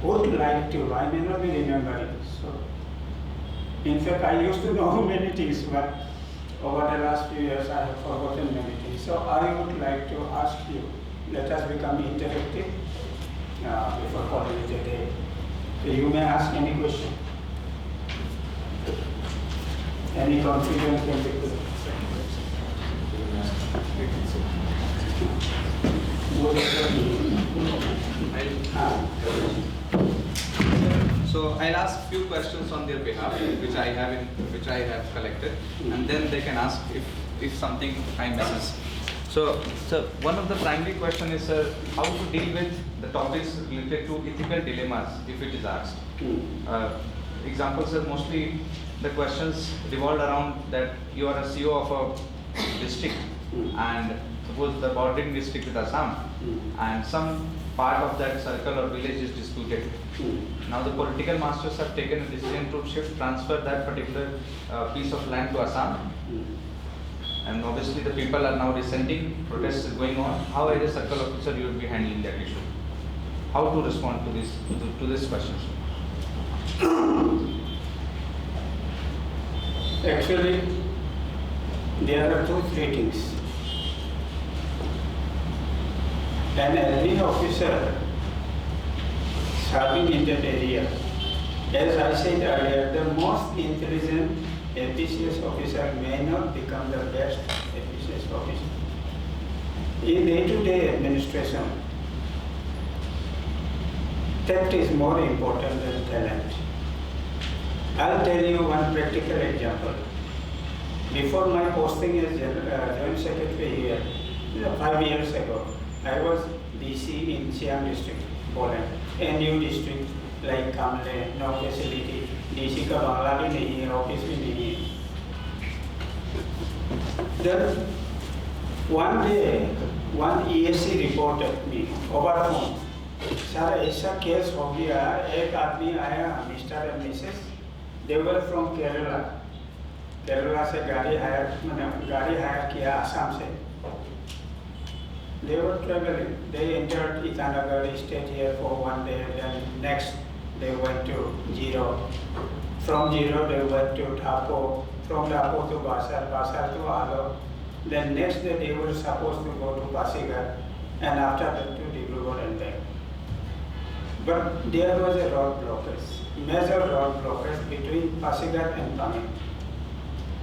Speaker 1: would like to, I may not be remembering, so in fact I used to know many things, but over the last few years I have forgotten many things. So I would like to ask you, let us become interactive before calling it a day. So you may ask any question. Any confusion can be put.
Speaker 3: So So I'll ask few questions on their behalf, which I have collected, and then they can ask if something I misses. So one of the primary question is, sir, how to deal with the topics related to ethical dilemmas if it is asked. Examples are mostly the questions revolved around that you are a CEO of a district, and suppose the bordering district with Assam, and some part of that circle or village is disputed. Now the political masters have taken a decision to transfer that particular piece of land to Assam, and obviously the people are now dissenting, protests is going on. How as a circle officer you will be handling that issue? How to respond to this question?
Speaker 1: Actually, there are three things. An LD officer serving in that area, as I said earlier, the most intelligent FPCS officer may not become the best FPCS officer. In day-to-day administration, tact is more important than talent. I'll tell you one practical example. Before my posting as Joint Secretary here, 5 years ago, I was DC in Siam district, Poland, a new district like Kamle, no facility, DC का बंगला भी नहीं है, office भी नहीं है. Then one day, one ESC reported me over phone. Sir ऐसा case हो गया, एक आदमी आया, mister and Mrs, they were from Kerala. Kerala से गाड़ी हायर किया आसाम से. They were traveling. They entered Itanagar, stayed here for 1 day, then next they went to Jiro. From Jiro they went to Thapo. From Thapo to Basar, Basar to Alo. Then next day they were supposed to go to Pasighar, and after that to Dibrugarh and back. But there was a road blockage, major road blockage between Pasighar and Pami.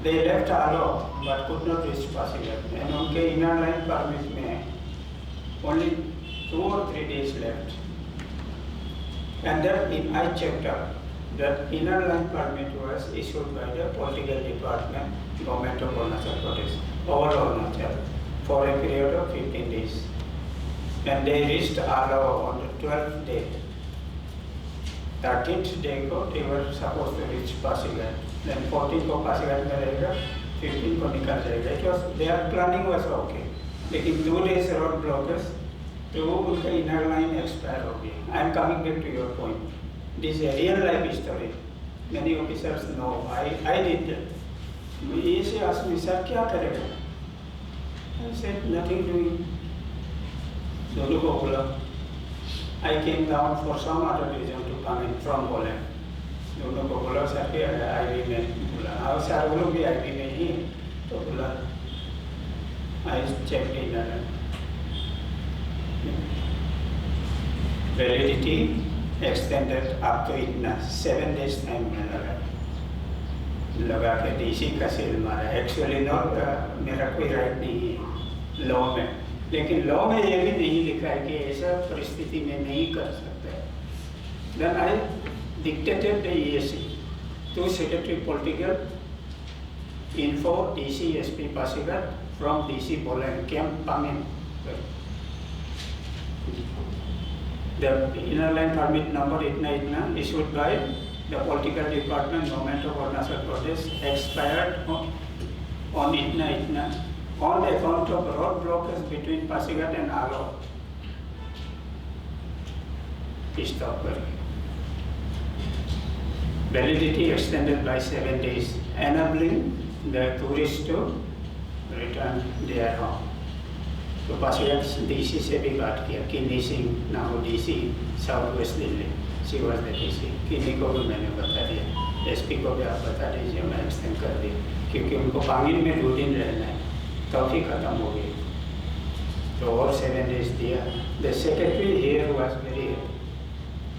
Speaker 1: They left Alo but could not reach Pasighar, and उनके inner line permit में only 2 or 3 days left. And then I checked out that inner line permit was issued by the political department, government of Arunachal Pradesh, over Arunachal, for a period of 15 days. And they reached Alo on the 12th date. 13th day को they were supposed to reach Pasighar. Then 14th को Pasighar में रहेगा, 15th को निकल जाएगा. It was, their planning was okay. लेकिन 2 days road blockers, तो उनका inner line expire हो गया. I am coming back to your point. This is a real life story. Many officers know. I did that. ये से asked me, sir क्या करेगा? I said nothing doing. दोनों को बोला. I came down for some other reason to come in from Poland. दोनों को बोला सर कि IB में बोला. और सर वो लोग भी IB में ही तो बोला. I checked in validity extended up to इतना 7 days time में लगा के DC का सील मारा. Actually not मेरा कोई राइट नहीं है लॉ में, लेकिन लॉ में ये भी नहीं लिखा है कि ऐसा परिस्थिति में नहीं कर सकते. Then I dictated the ESC to Secretary Political Info DC SP Pasighar from DC Poland came Pamin. The inner line permit number itna issued by the political department, government of Arunachal Pradesh, expired on itna on account of road blockage between Pasighar and Alo. Stop. Validity extended by 7 days, enabling the tourists to return their home. तो Pasighar DC से भी बात किया, किन्नी सिंह ना हो DC south west Delhi, she was the DC. किन्नी को भी मैंने बता दिया, SP को भी आप बता दीजिए, मैं एक्सटेंड कर दिया, क्योंकि उनको पामिन में 2 दिन रहना है, तो ही खत्म हो गई. तो और 7 days दिया. The secretary here was very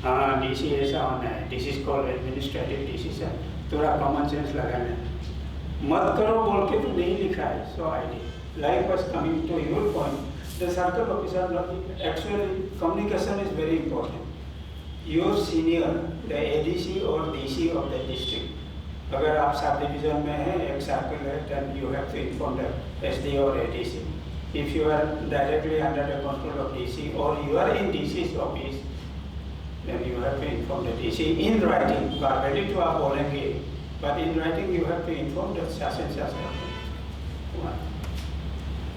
Speaker 1: हाँ DC ऐसा होना है, this is called administrative decision, थोड़ा कॉमन सेंस लगाना है, मत करो बोल के तो नहीं लिखा है. So I did. Likewise, coming to your point, the circle officer, actually communication is very important. Your senior the ADC or DC of the district. अगर आप सब डिवीजन में हैं, एक सर्कल है, then you have to inform the SD or ADC. If you are directly under the control of DC or you are in DC's office, then you have to inform the DC in writing. Verbally to आप बोलेंगे, but in writing you have to inform that such and such happened. One.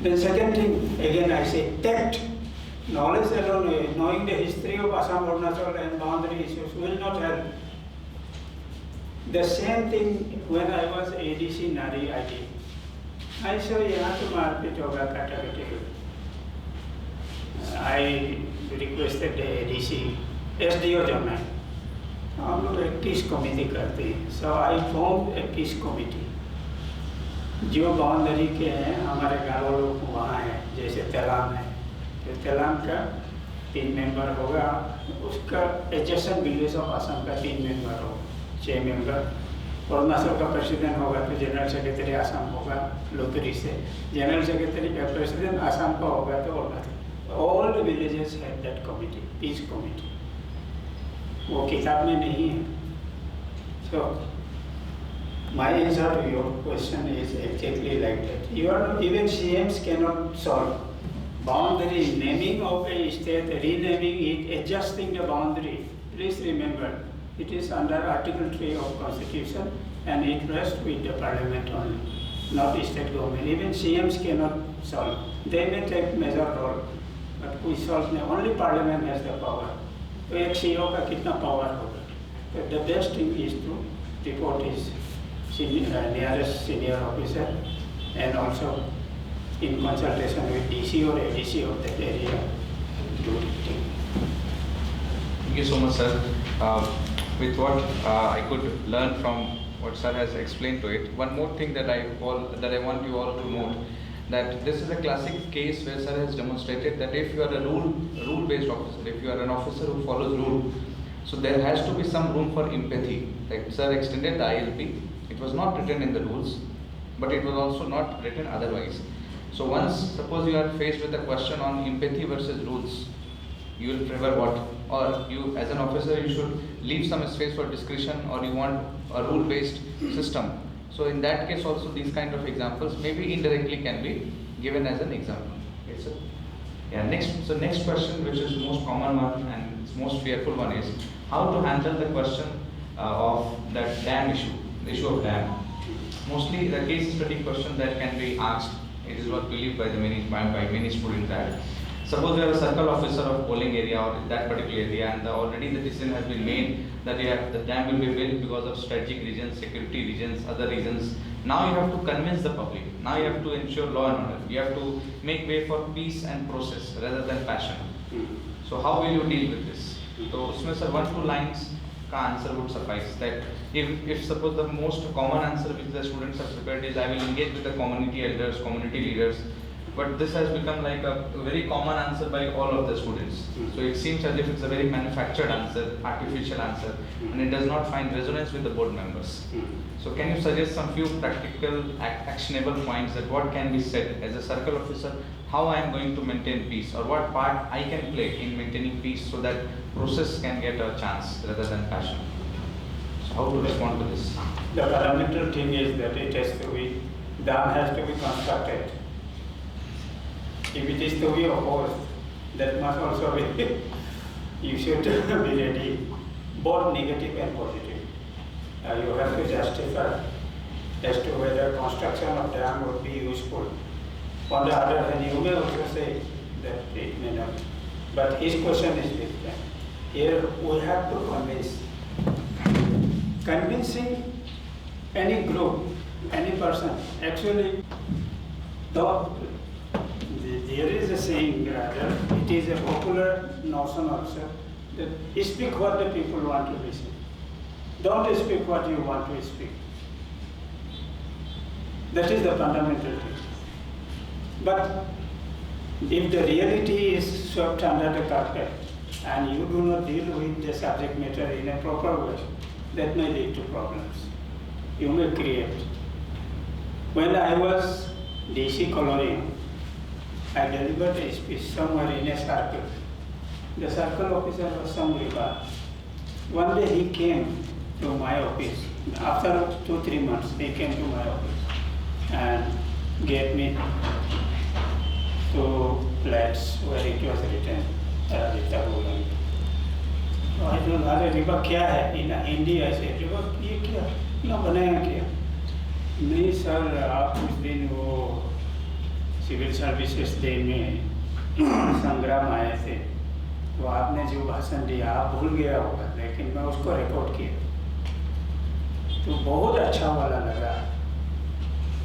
Speaker 1: Then second thing, again I say tact. Knowledge alone, knowing the history of Assam, Arunachal and boundary issues will not help. The same thing when I was ADC Nari ID. I saw यहाँ तो मारपीट होगा काटाकाटी होगी. I requested the ADC, SDO जो मैं, हम लोग एक peace committee करते हैं. So I formed a peace committee. जो बाउंड्री के हैं हमारे गाँव लोग वहाँ हैं, जैसे तेलाम है, तो तेलाम का 3 मेंबर होगा, उसका एडजेसेंट विलेज ऑफ असम का 3 मेंबर होगा, 6 मेंबर. अरुणाचल का प्रेसिडेंट होगा तो जनरल सेक्रेटरी असम होगा लोतरी से, जनरल सेक्रेटरी का प्रेसिडेंट असम का होगा तो Arunachal. All the villages have that committee, peace committee. वो किताब में नहीं है. सो my answer to your question is exactly like that. Even CMs cannot solve boundary, naming of a state, renaming it, adjusting the boundary. Please remember, it is under Article 3 of Constitution and it rests with the Parliament only, not state government. Even CMs cannot solve. They may take major role, but we solve नहीं. Only Parliament has the power. तो एक CEO का कितना power होगा? So the best thing is to report his nearest senior officer and also in consultation with DC or ADC of that area. Do it.
Speaker 3: Thank you so much, sir. With what I could learn from what sir has explained to it, one more thing that I want you all to note, that this is a classic case where sir has demonstrated that if you are a rule-based officer, if you are an officer who follows rule, so there has to be some room for empathy. Like sir extended the ILP. It was not written in the rules, but it was also not written otherwise. So once, suppose you are faced with a question on empathy versus rules, you will prefer what? Or you, as an officer, you should leave some space for discretion, or you want a rule-based system. So in that case also, these kind of examples maybe indirectly can be given as an example. Okay, sir? Yeah, next question, which is the most common one and it's most fearful one, is how to handle the question of that dam issue. The issue of dam. Mostly the case study question that can be asked, it is what believed by many students, that suppose you are a circle officer of polling area or that particular area, and already the decision has been made that the dam will be built because of strategic reasons, security reasons, other reasons. Now you have to convince the public. Now you have to ensure law and order. You have to make way for peace and process rather than passion. So how will you deal with this? So usme sir 1-2 lines का answer would suffice. That if suppose the most common answer which the students have prepared is I will engage with the community elders, community leaders, but this has become like a very common answer by all of the students. So it seems as if it's a very manufactured answer, artificial answer, and it does not find resonance with the board members. So can you suggest some few practical actionable points that what can be said as a circle officer, how I am going to maintain peace, or what part I can play in maintaining peace so that process can get a chance rather than passion? So how to respond to this?
Speaker 1: The fundamental thing is that it has to be, dam has to be constructed. If it is to be opposed, that must also be, you should be ready, both negative and positive. You have to justify as to whether construction of dam would be useful. On the other hand, you may also say that it may not. But his question is different. Here we have to convince. Convincing any group, any person, actually, there is a saying, it is a popular notion also, that speak what the people want to listen. Don't speak what you want to speak. That is the fundamental thing. But if the reality is swept under the carpet and you do not deal with the subject matter in a proper way, that may lead to problems. You may create. When I was DC Colonial, I delivered a speech somewhere in a circle. The circle officer was some river. One day he came to my office. After 2-3 months, he came to my office and gave me 2 plates where it was written Radhika Bhulan. I don't know, अरे रिबा क्या है? इन हिंदी ऐसे रिबा ये क्या? ना बनाया क्या? नहीं सर, आप उस दिन वो सिविल सर्विसेज डे में संग्राम आए थे, तो आपने जो भाषण दिया आप भूल गया होगा, लेकिन मैं उसको रिकॉर्ड किया तो बहुत अच्छा वाला लगा,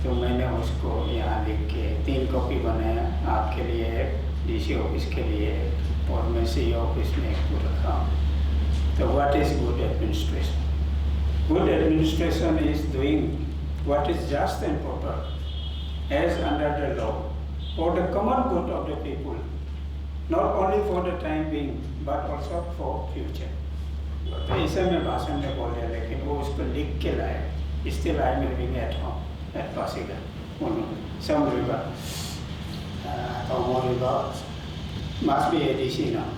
Speaker 1: तो मैंने उसको यहाँ लिख के 3 कॉपी बनाया, आपके लिए डीसी ऑफिस के लिए और मैं सी ऑफिस में एक को रखा हूँ. तो what is good administration? Good administration is doing what is just and proper as under the law for the common good of the people, not only for the time being but also for future. तो इसे मैं भाषण में बोल रहा, लेकिन वो उसको लिख के लाए. Still I am living at home at Pasigar. Some river, Tomo river must be ADC now.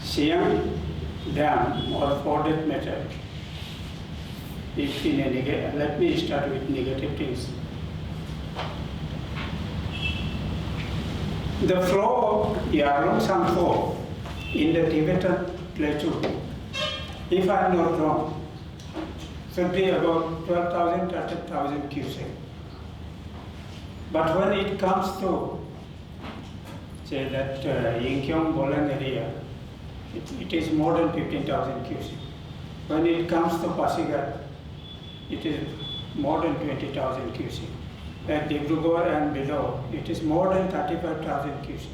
Speaker 1: Siam Dam, or for that matter, if in a let me start with negative things. The flow of Yarlung Sangpo in the Tibetan plateau, if I am not wrong, should be about 12,000 to 13,000 cubic. But when it comes to, say that Yingkyong Bolang area, it is more than 15,000 cubic. When it comes to Pasigar, it is more than 20,000 cubic. At Dibrugarh and below, it is more than 35,000 cubic.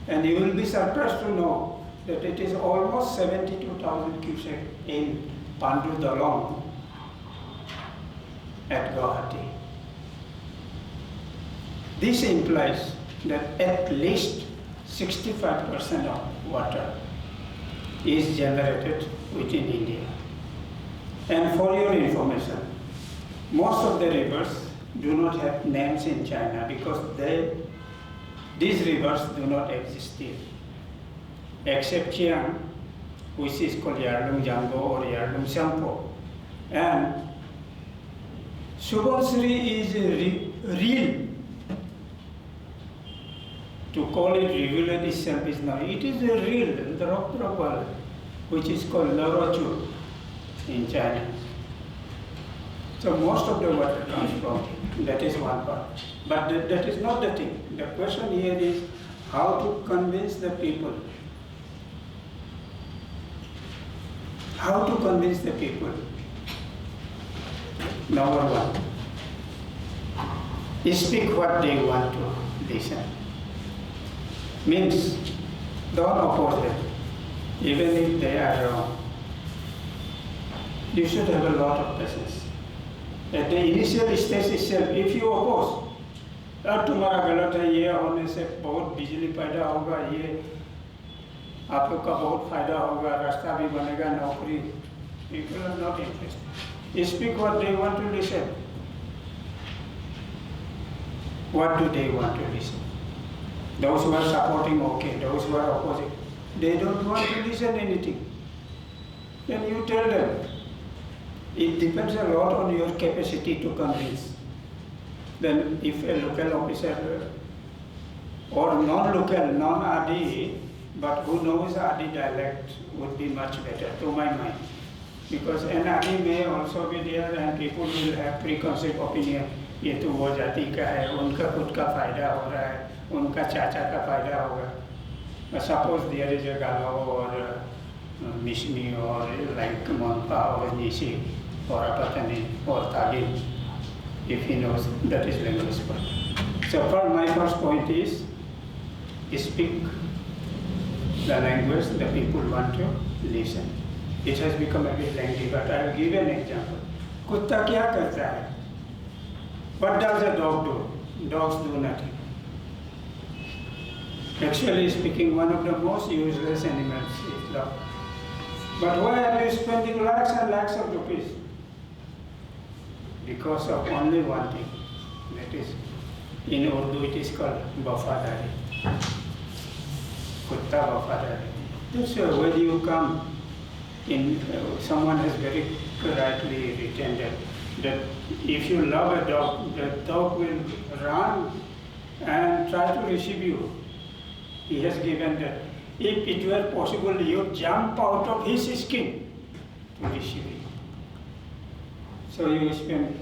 Speaker 1: And you will be surprised to know that it is almost 72,000 cubic in Pandu Dalong at Guwahati. This implies that at least 65% of water is generated within India. And for your information, most of the rivers do not have names in China because these rivers do not exist here. Except Chiang, which is called Yarlung Jambo or Yarlung Sampo. And Subansiri is real. To call it rivulet itself is not. It is a real, the rock well, which is called Lorochu in China. So most of the water comes from it. That is one part. But that is not the thing. The question here is how to convince the people. How to convince the people? Number one, speak what they want to listen. Means don't oppose them, even if they are wrong. You should have a lot of patience. At the initial stage itself, if you oppose, तुम्हारा गलत है, ये होने से बहुत बिजली पैदा होगा, ये आप लोग का बहुत फायदा होगा, रास्ता भी बनेगा, नौकरी. People are not interested. Speak what they want to listen. What do they want to listen? Those who are supporting, okay. Those who are opposing, they don't want to listen anything. Then you tell them. It depends a lot on your capacity to convince. Then if a local officer or non-local, non-RD, but who knows RD dialect would be much better to my mind. Because an RD may also be there and people will have preconceived opinion. ये तो वो जाति का है, उनका खुद का फायदा हो रहा है, उनका चाचा का फायदा होगा. Suppose there is a Galo or Mishmi or like Monpa or Nishi or Apatani or Tagil, if he knows that is language part. So for my first point is speak the language the people want to listen. It has become a bit lengthy, but I will give an example. कुत्ता क्या करता है? What does a dog do? Dogs do nothing. Actually speaking, one of the most useless animals is dog. But why are you spending lakhs and lakhs of rupees? Because of only one thing. That is, in Urdu it is called wafadari. Kutta wafadari. That's when you come in, someone has very rightly written that if you love a dog, the dog will run and try to receive you. He has given that. If it were possible, you jump out of his skin to receive you. So you spend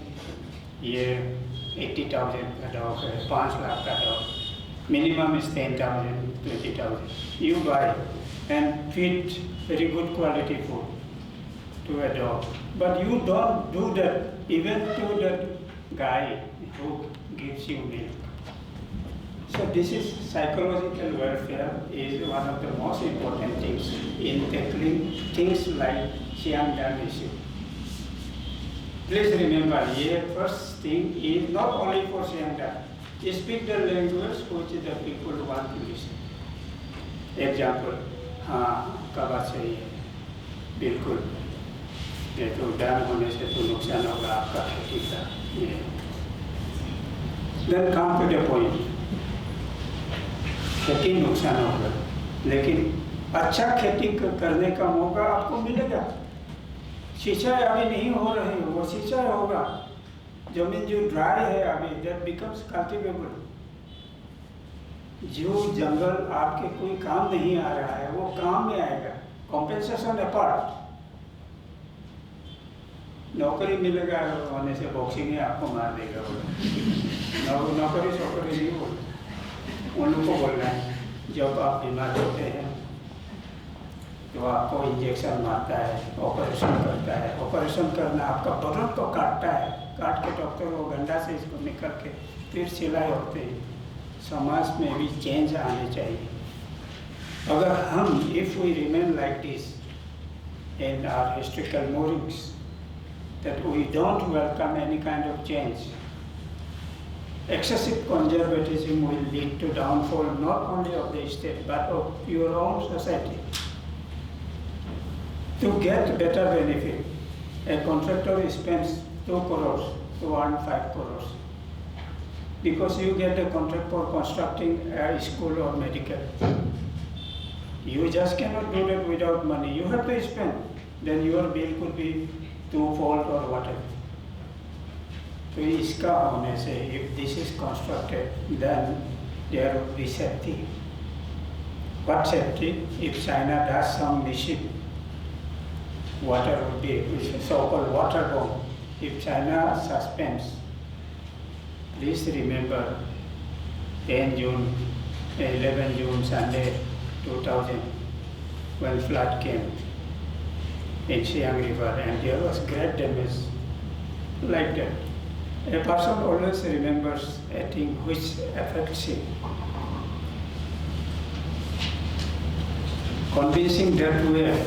Speaker 1: 80,000 a dog, 5 lakh a dog. Minimum is 10,000, 20,000. You buy and feed very good quality food to a dog. But you don't do that even to that guy who gives you milk. So this is psychological welfare is one of the most important things in tackling things like Xiangdan issue. Please remember, here first thing is not only for Xiangdan. Speak the language which the people want to listen. Example, हाँ कब चाहिए बिल्कुल ये तो dam होने से तो नुकसान होगा आपका खेती का ये then come to the point खेती नुकसान होगा लेकिन अच्छा खेती करने का मौका आपको मिलेगा सिंचाई अभी नहीं हो रही वो सिंचाई होगा जमीन जो ड्राई है अभी that becomes cultivable जो जंगल आपके कोई काम नहीं आ रहा है वो काम में आएगा कॉम्पेंसेशन अपार्ट नौकरी मिलेगा होने से बॉक्सिंग ही आपको मार देगा नौकरी नहीं बोल उन लोग को बोलना है जब आप बीमार होते हैं तो आपको इंजेक्शन मारता है ऑपरेशन करता है ऑपरेशन करना आपका बदन को काटता है काट के डॉक्टर वो गंदा से इसको निकल के फिर सिलाई होते हैं समाज में भी चेंज आने चाहिए अगर हम if we remain like this in our historical moorings that we don't welcome any kind of change excessive conservatism will lead to downfall not only of the state but of your own society. To get better benefit a contractor spends 2 crores to earn 5 crores because you get a contract for constructing a school or medical. You just cannot do that without money. You have to spend. Then your bill could be twofold or whatever. So इसका होने से if this is constructed, then there would be safety. What safety? If China does some mischief, water would be so-called water bomb. If China suspends, please remember 10 June, 11 June Sunday 2000 when flood came in Siang River and there was great damage like that. A person always remembers a thing which affects him. Convincing that we are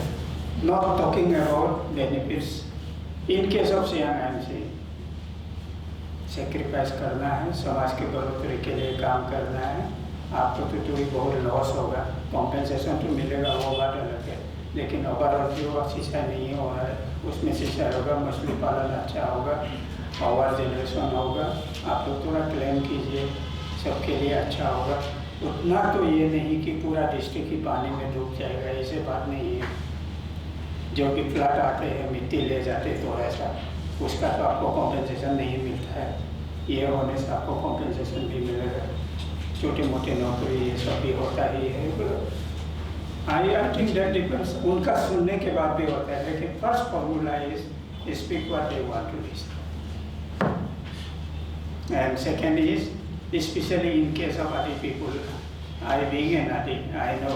Speaker 1: not talking about benefits. In case of Siang, I am saying, sacrifice करना है समाज के बढ़ोतरी के लिए काम करना है आपको तो ही बहुत लॉस होगा कॉम्पेंसेशन तो मिलेगा वो बात अलग है लेकिन ओवरऑल जो सिंचाई नहीं हो रहा है उसमें सिंचाई होगा मछली पालन अच्छा होगा पावर जनरेशन होगा आप लोग थोड़ा क्लेम कीजिए सबके लिए अच्छा होगा उतना तो ये नहीं कि पूरा डिस्ट्रिक्ट ही पानी में डूब जाएगा ऐसे बात नहीं है जो भी फ्लड आते हैं मिट्टी ले जाते तो ऐसा उसका तो आपको कॉम्पेंसेशन नहीं मिलता है ये होने से आपको कॉम्पेंसेशन भी मिलेगा छोटे मोटे नौकरी ये सब भी होता ही है आई थिंक दैट डिपेंड्स उनका सुनने के बाद भी होता है लेकिन first formula is speak what they want to listen and second is specially in case of other people I being an other I know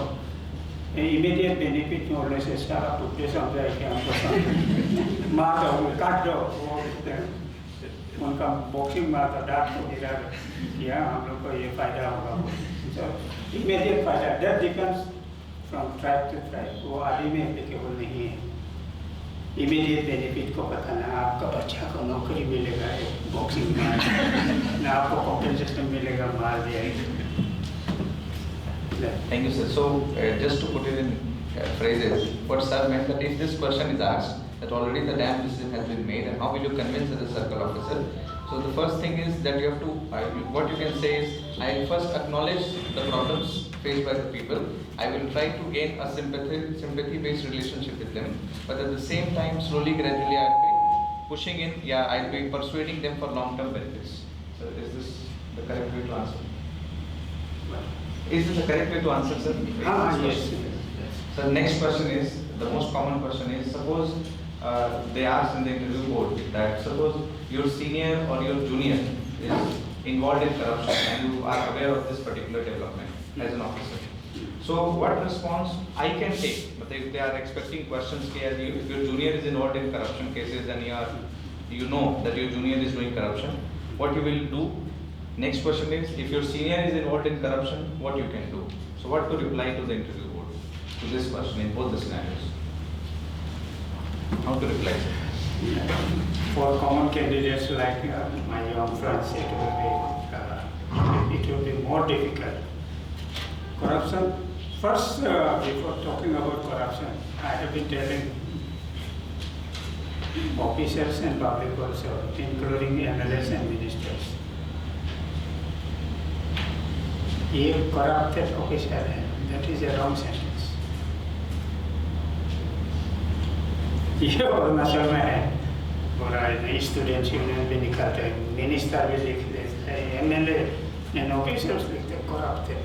Speaker 1: immediate benefit होने से सारा पुट्टे समझाए कि हमको मार दो काट दो उनका बॉक्सिंग मार दो डांट को गिरा किया हम लोग को ये फायदा होगा सो इमीडिएट फायदा that depends from tribe to tribe वो आदि में एप्लीकेबल नहीं है इमीडिएट बेनिफिट को पता ना आपका बच्चा को नौकरी मिलेगा बॉक्सिंग में ना आपको कॉम्पेंसेशन मिलेगा मार दिया
Speaker 3: Thank you, sir. So, just to put it in phrases, what sir meant that if this question is asked, that already the dam decision has been made, and how will you convince the circle officer? So the first thing is that you have to, what you can say is, I will first acknowledge the problems faced by the people. I will try to gain a sympathy-based relationship with them. But at the same time, slowly, gradually, I will be pushing in, I will be persuading them for long-term benefits. So is this the correct way to answer? Is this the correct way to answer, sir?
Speaker 1: Yes.
Speaker 3: So next question is, the most common question is, suppose they ask in the interview board that suppose your senior or your junior is involved in corruption and you are aware of this particular development as an officer. So what response I can take? But if they are expecting questions, if your junior is involved in corruption cases and you know that your junior is doing corruption, what you will do? Next question is, if your senior is involved in corruption, what you can do? So what to reply to the interview board to this question in both the scenarios? How to reply?
Speaker 1: For common candidates like my young friends, it will be more difficult. Corruption. First, before talking about corruption, I have been telling officers and public also, including MLAs and ministers, ये corrupted officer है, that is a wrong sentence. ये अरुणाचल में है, पूरा students union भी निकालते हैं, minister भी लिख देते हैं, MLA and officers लिखते हैं corrupted.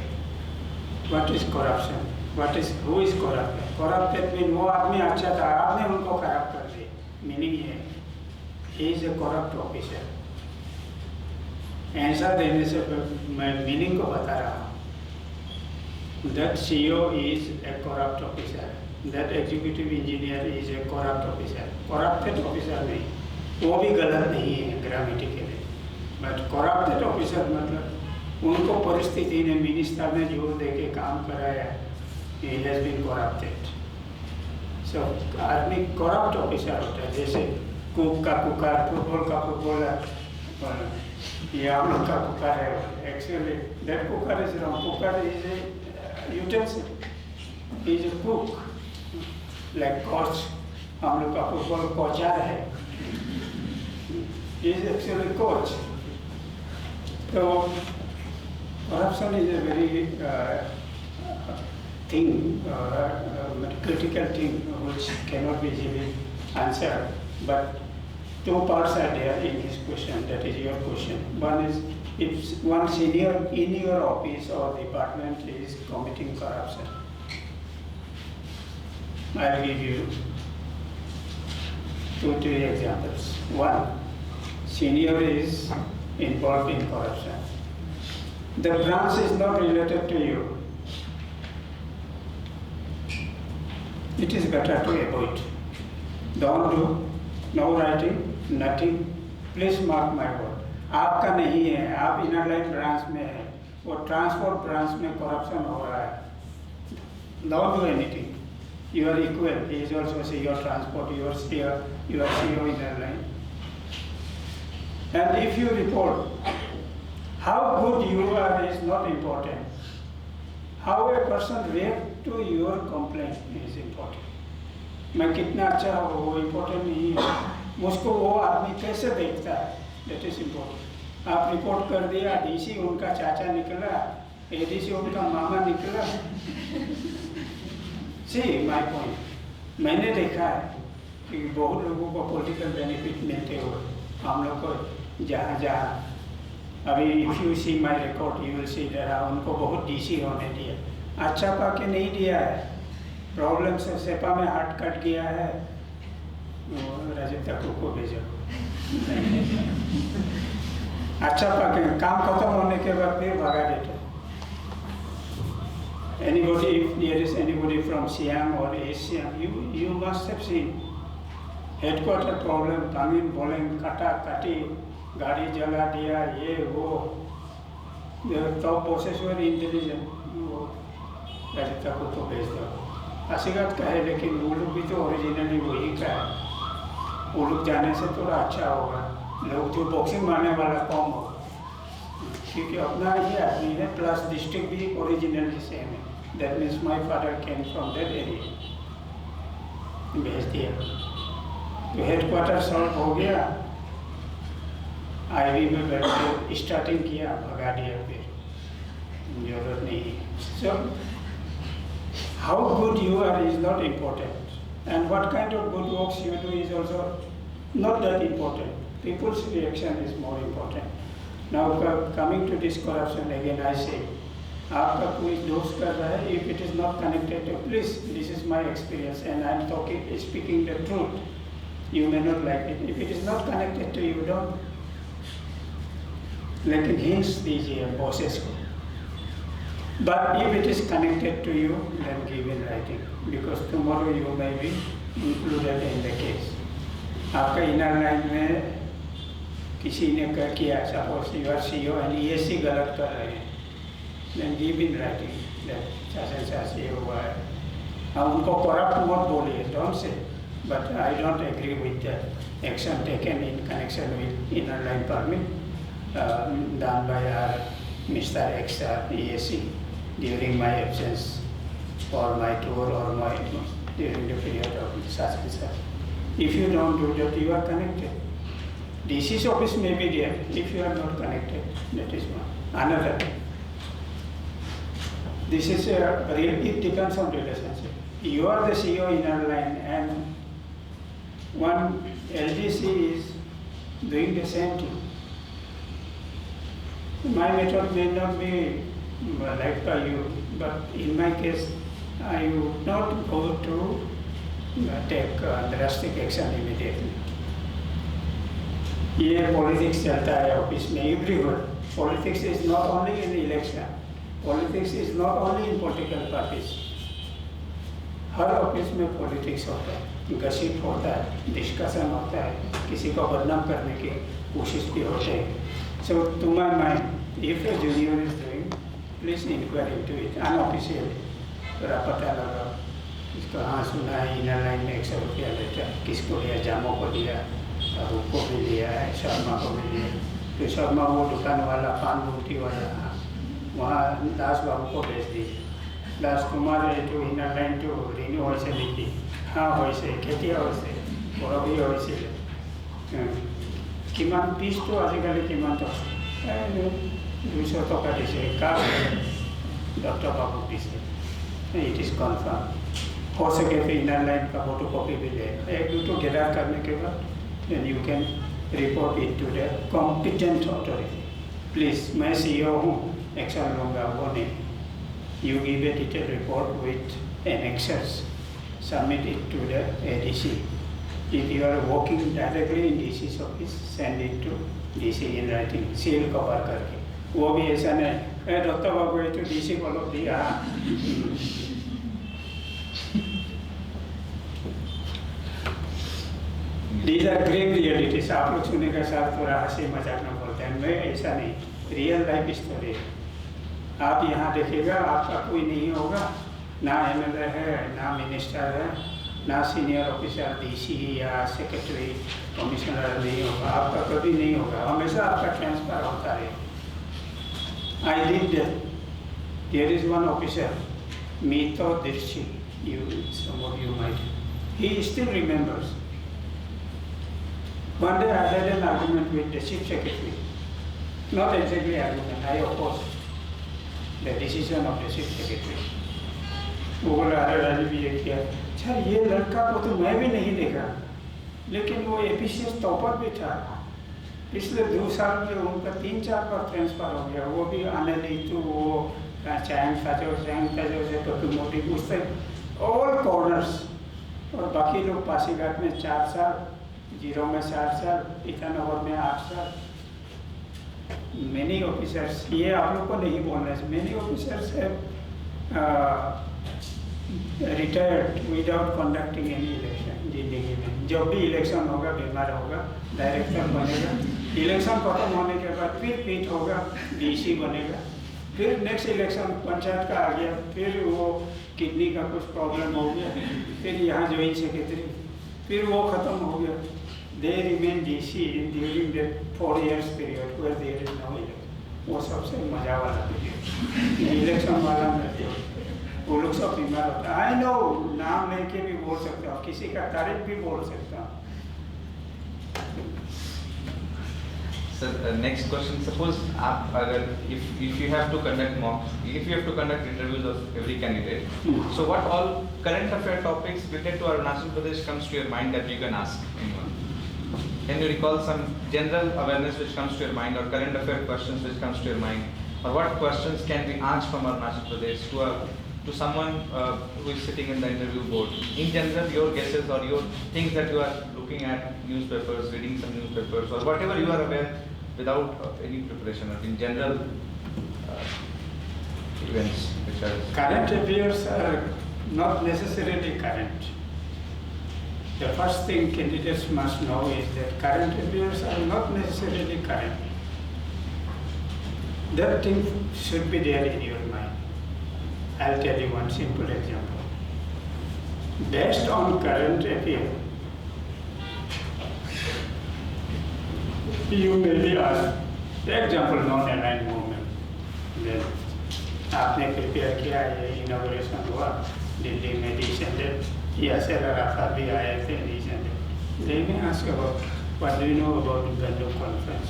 Speaker 1: What is corruption? Who is corrupted? Corrupted means वो आदमी अच्छा था, आपने उनको खराब कर दिया. Meaning ये, he is a corrupt officer. Answer देने से मैं मीनिंग को बता रहा हूँ. That CEO is a corrupt officer. That executive engineer is a corrupt officer. Corrupted officer नहीं, वो भी गलत नहीं है ग्रामेटिकली. But corrupted officer मतलब उनको परिस्थिति ने मिनिस्टर ने जोर दे के काम कराया. He has been corrupted. So आदमी corrupt officer होता है. जैसे कुक का कुकर, फुटबॉल का फुटबॉलर, ये आप लोग का कुकर है. Actually, that cooker is wrong. Cooker is a utensil. He is a cook. Like coach, हम लोग का फुटबॉल कोचर है. He is actually coach. So corruption is a very critical thing which cannot be easily answered. But two parts are there in this question, that is your question. One is, if one senior in your office or department is committing corruption, I will give you two examples. One, senior is involved in corruption. The branch is not related to you. It is better to avoid. Don't do, no writing, nothing. Please mark my word. आपका नहीं है, आप inner line branch में है, वो transport branch में corruption हो रहा है. Don't do anything. You are equal. He is also CEO transport. You are CEO inner line. And if you report, how good you are is not important. How a person react to your complaint is important. मैं कितना अच्छा हूँ वो important नहीं है. मुझको वो आदमी कैसे देखता है, that is important. आप रिपोर्ट कर दिया, DC उनका चाचा निकला, ADC उनका मामा निकला. See my point. मैंने देखा है कि बहुत लोगों को पॉलिटिकल बेनिफिट मिलते हुए, हम लोग को जहाँ अभी if you see my record, you will see that उनको बहुत DC होने दिया. अच्छा पाके नहीं दिया है. प्रॉब्लम से सेपा में हार्ट कट गया है. राजत्ता को भेजो. अच्छा पाके काम खत्म होने के बाद फिर भगा देते. Anybody, if there is anybody from Siam or East Siam, you must have seen headquarter problem. Tamil बोलें कटा कटी, गाड़ी जला दिया, ये वो. The top bosses were intelligent. राजत्ता को भेज दो. आशीर्वाद का है, लेकिन वो लोग भी तो ओरिजिनली वही का है. वो लोग जाने से थोड़ा अच्छा होगा. लोग जो बॉक्सिंग मारने वाला कम होगा, क्योंकि अपना ही आदमी है, प्लस डिस्ट्रिक्ट भी ओरिजिनली सेम है. That means my father came from that area. भेज दिया तो हेडक्वार्टर सॉल्व हो गया. आईवी में बैठ के स्टार्टिंग किया, भगा दिया, फिर जरूरत नहीं है। So how good you are is not important, and what kind of good works you do is also not that important. People's reaction is more important. Now coming to this corruption again, I say, आपका कोई दोस्त कर रहा है, if it is not connected to, please, this is my experience and I am speaking the truth. You may not like it. If it is not connected to you, don't. लेकिन hints दीजिए bosses को. But if it is connected to you, then give in writing, because tomorrow you may be included in the case. आपका inner line में किसी ने किया, suppose you are CEO and ESC गलत कर रहे हैं, then give in writing that ऐसा ये हुआ है. हाँ, उनको corrupt मत बोलिए, don't say, but I don't agree with the action taken in connection with inner line permit done by our Mr. XR ESC during my absence or my tour or during the period of such and such. If you don't do that, you are connected. DC's office may be there. If you are not connected, that is one. Another. This is it depends on relationship. You are the CEO in our line, and one LDC is doing the same thing. My method may not be liked by you, but in my case, I would not go to take drastic action immediately. ये politics चलता है office में everywhere. Politics is not only in election. Politics is not only in political parties. Her office में politics होता है, gossip होता है, discussion होता है, किसी को बदनाम करने की कोशिश भी होती है. So to my mind, if a junior is doing, please inquire into it unofficially. थोड़ा पता लगा, इसको हाँ सुना है इनर लाइन में 100 रुपया लेता है, किसको लिया, जामो को लिया, अरूप को भी लिया है, शर्मा को भी लिया. तो शर्मा वो दुकान वाला, पान बूटी वाला, वहाँ दास बाबू को भेज दिए. दास कुमार जो इनर लाइन जो रिन्यू वैसे लिखी, हाँ वैसे खेतिया वैसे बड़ा भी वैसे किमान 30 तो आजिकाली किमान तो 200 टका दिसे का डॉक्टर बाबू दिसे. It is confirm. हो सके तो इनर लाइन का फोटो कॉपी भी ले, एक दो तो गैदर करने के बाद then you can report it to the competent authority. Please, मैं CEO हूँ, एक्शन लूँगा, वो नहीं. You give a detailed report with annexes, submit it to the ADC. If you are working directly in DC's office, send it to DC in writing, seal cover करके. वो भी ऐसा नहीं, डॉक्टर बाबू ये तो DC को लोग दिया. These are grave realities. आप लोग सुने का साथ थोड़ा हंसी मजाक में बोलते हैं, मैं ऐसा नहीं, रियल लाइफ स्टोरी है. आप यहाँ देखिएगा, आपका कोई नहीं होगा, ना MLA है, ना मिनिस्टर है, ना सीनियर ऑफिसर DC या सेक्रेटरी कमिश्नर नहीं होगा, आपका कभी नहीं होगा, हमेशा आपका ट्रांसफर होता रहेगा. I did that. There is one officer, Mito Dirshi, some of you might. He still remembers. One day I had an argument with the chief secretary. Not exactly argument, I opposed the decision of the chief secretary. वो बोला, अरे राजीव ये किया, अच्छा ये लड़का को तो मैं भी नहीं देखा, लेकिन वो एफिशिएंट टॉपर भी था. पिछले 2 साल में उनका 3-4 बार ट्रांसफर हो गया. वो भी आने नहीं तो वो चैंग था जो से तो मोटिव उससे ऑल कॉर्नर्स. और बाकी लोग पासीघाट में 4 साल, जीरो में 4 साल, ईटानगर में 8 साल. Many officers, ये आप लोग को नहीं बोलना है, many officers have retired without conducting any election जिंदगी में. जब भी इलेक्शन होगा, बीमार होगा, डायरेक्टर बनेगा, इलेक्शन खत्म होने के बाद फिर पीट होगा, DC बनेगा, फिर नेक्स्ट इलेक्शन पंचायत का आ गया, फिर वो किडनी का कुछ प्रॉब्लम हो गया, फिर यहाँ ज्वाइंट सेक्रेटरी, फिर वो खत्म हो गया. They remain DC during the 4 years period where there is no election. वो सबसे मजा वाला पीरियड. इलेक्शन वाला में वो लोग सब बीमार होता है. आई नो, नाम लेके भी बोल सकता हूँ, किसी का तारीफ भी बोल सकता हूँ.
Speaker 3: So next question, suppose if you have to conduct if you have to conduct interviews of every candidate, so what all current affair topics related to Arunachal Pradesh comes to your mind that you can ask anyone? Can you recall some general awareness which comes to your mind, or current affair questions which comes to your mind, or what questions can be asked from Arunachal Pradesh to someone who is sitting in the interview board? In general, your guesses or your things that you are looking at newspapers, reading some newspapers, or whatever you are aware without any preparation, or in general events which are
Speaker 1: Current affairs are not necessarily current. The first thing candidates must know is that current affairs are not necessarily current. That thing should be there in your mind. I'll tell you one simple example. Based on current affairs, you may be asked, example, non-aligned movement. Then आपने prepare किया, ये inauguration हुआ दिल्ली में descended, यासर Arafat भी आए थे descended. They may ask about what do you know about the Bandung conference?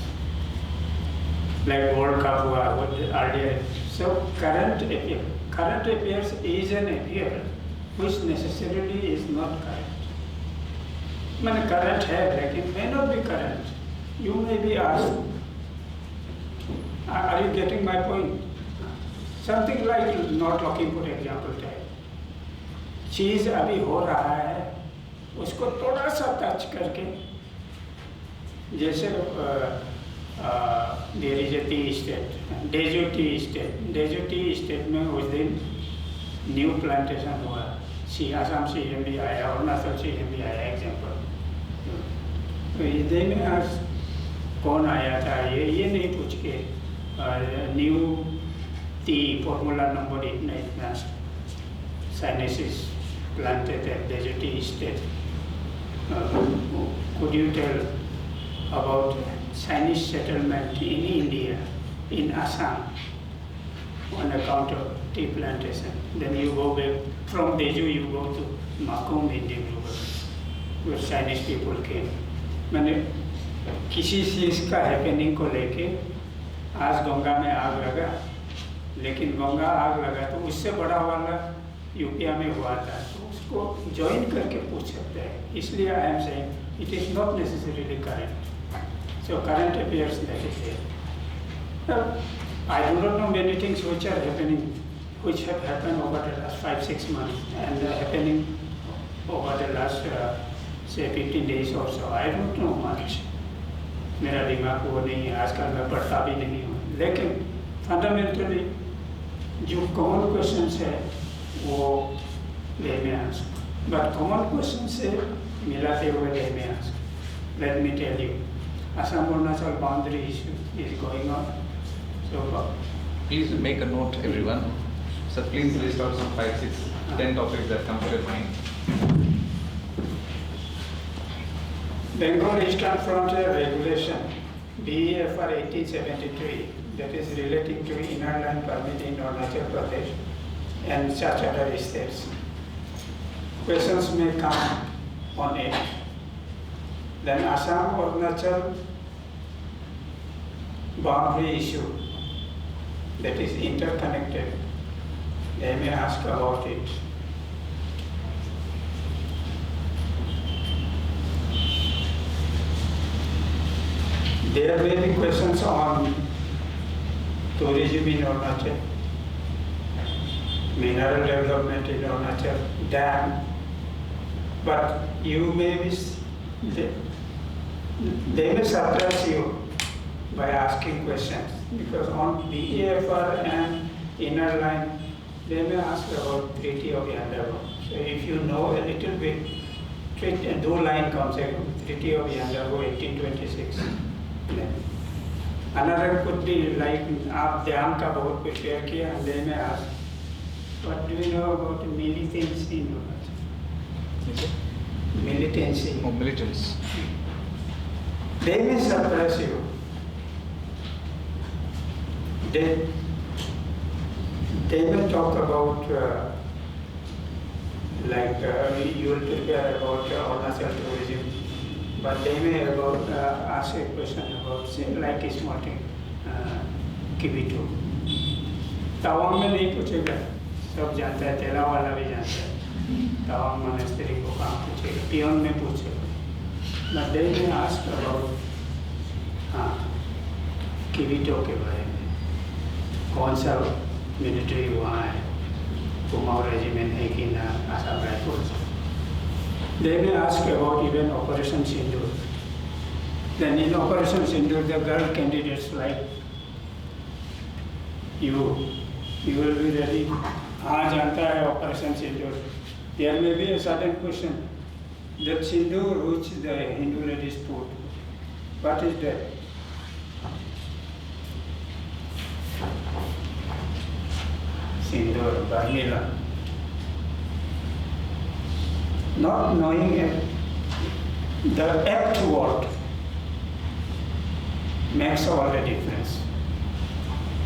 Speaker 1: Like World Cup हुआ earlier. So current affairs is an affair which necessarily is not current. मैंने current है लेकिन may not be current. You may be asked, are you getting my point? Something like not looking for example type. चीज अभी हो रहा है, उसको थोड़ा सा टच करके, जैसे there is a tea estate, Dejoo tea estate में उस दिन न्यू प्लांटेशन हुआ, असम CM भी आया, अरुणाचल CM भी आया एग्जाम्पल. तो ये में आज कौन आया था, ये नहीं पूछ के न्यू टी फॉर्मूला नंबर इतना sinensis planted at Desert State. Could you tell about Chinese settlement in India, in Assam, on account of tea plantation? Then you go back from Deju, you go to Makum in Dibrugarh, where Chinese people came. मैंने किसी चीज़ का happening को लेके आज गंगा में आग लगा, लेकिन गंगा आग लगा तो उससे बड़ा वाला यूपीआ में हुआ था, तो उसको ज्वाइन करके पूछ सकते हैं. इसलिए I am saying it is not necessarily current. So current affairs that is there. I do not know many things which are happening, which have happened over the last 5-6 months and happening over the last से 15 days or so. I don't know much. मेरा दिमाग वो नहीं है, आजकल मैं पढ़ता भी नहीं हूँ, लेकिन फंडामेंटली जो कॉमन क्वेश्चंस है वो they may ask. But common question से मिलाते हुए they may ask. Let me tell you, Assam-Arunachal boundary issue is going on. So
Speaker 3: please make a note, everyone. So please list out some 5, 6, 10 topics that come to your mind.
Speaker 1: Bengal Eastern Frontier Regulation, BEFR 1873, that is relating to inner line permit in Arunachal Pradesh and such other states. Questions may come on it. Then Assam Arunachal boundary issue, that is interconnected. They may ask about it. There may be questions on tourism in Arunachal, mineral development in Arunachal, dam, but you may be, they may surprise you by asking questions, because on BEFR and inner line, they may ask about Treaty of Yandarwa. So if you know a little bit, दो line comes in, Treaty of Yandarwa 1826. Another could be like, आप ध्यान का बहुत prepare किया, and they may ask, what do you know about militancy in Arunachal? Militancy.
Speaker 3: Oh, militants.
Speaker 1: They may surprise you. They may talk about you will prepare about Arunachal tourism, but they may about ask a question about say like a small thing, Kibito. Tawang में नहीं पूछेगा, सब जानता है, तेला वाला भी जानता है, तवांग मोनेस्ट्री को काम पूछेगा, पियोन में पूछेगा, but they may ask about किबिटो के बारे में, कौन सा मिलिट्री वहाँ है, कुमाऊं रेजिमेंट है कि ना, Assam rifles. They may ask about even Operation Sindoor. Then in Operation Sindoor, the girl candidates like you will be ready. हाँ जानता है Operation Sindoor. There may be a certain question that Sindoor which the Hindu ladies put. What is that? Sindoor, Barmila. Not knowing the apt word makes all the difference.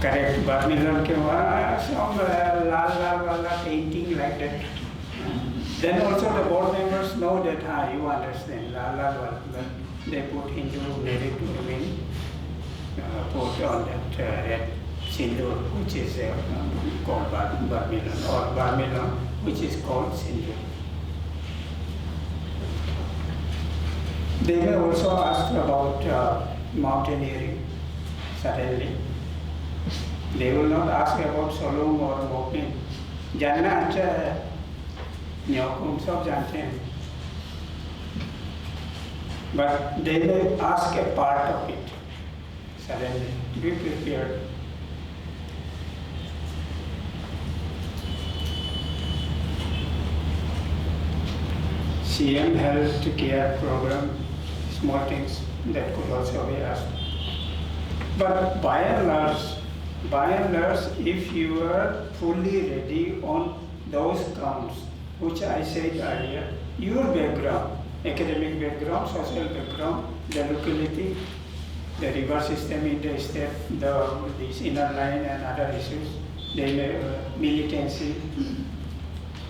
Speaker 1: Correct, Barmila के वहाँ some लाल वाला painting like that. Then also the board members know that you understand Lal but they put Hindu lyric to mean put on that red Sindoor which is called Barmila or Barmila which is called Sindoor. They may also ask about mountaineering, certainly. They will not ask about Solong or walking. जानना अच्छा है, न्योकुम सब जानते हैं. But they may ask a part of it, certainly. Be prepared. CM health care program, small things that could also be asked. But by and large, if you are fully ready on those counts, which I said earlier, your background, academic background, social background, the locality, the river system in the state, this inner line and other issues, the militancy,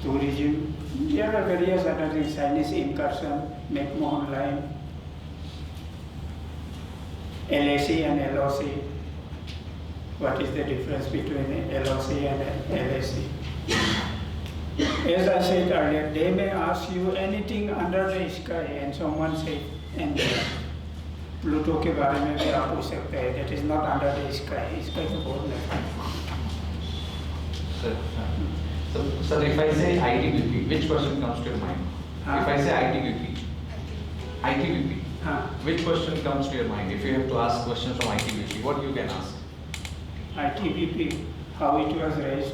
Speaker 1: tourism, there are various other things, Chinese incursion, McMahon line, LAC and LOC. What is the difference between LOC and LAC? As I said earlier, they may ask you anything under the sky and someone said, and Pluto के बारे में भी आप पूछ सकते हैं, that is not under the sky, sky तो बहुत नहीं.
Speaker 3: Sir, if I say ITBP, which question comes to your mind? If I say ITBP, which question comes to your mind? If you have to ask questions from ITBP, what you can ask?
Speaker 1: ITBP, how it was raised,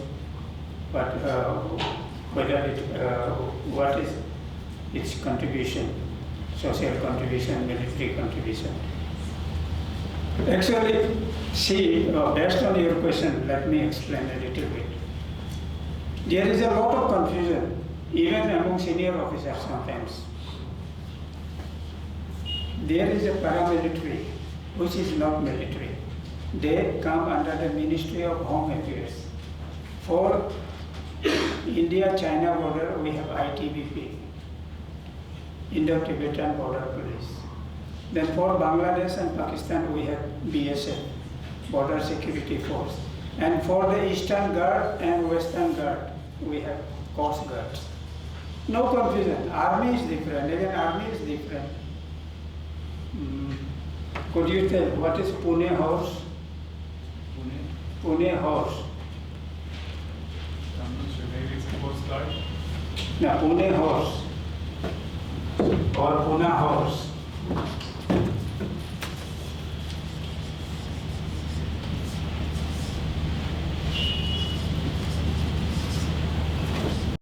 Speaker 1: but what is its contribution, social contribution, military contribution. Actually, see, based on your question, let me explain a little bit. There is a lot of confusion, even among senior officers sometimes. There is a paramilitary, which is not military. They come under the Ministry of Home Affairs. For India-China border, we have ITBP, Indo-Tibetan Border Police. Then for Bangladesh and Pakistan, we have BSF, Border Security Force. And for the Eastern Guard and Western Guard, we have Coast Guards. No confusion, Army is different, even Army is different. Could you tell what is Pune Horse? Pune Horse.
Speaker 4: I'm not sure, maybe it's a Coast Guard.
Speaker 1: No, Pune Horse or Pune Horse.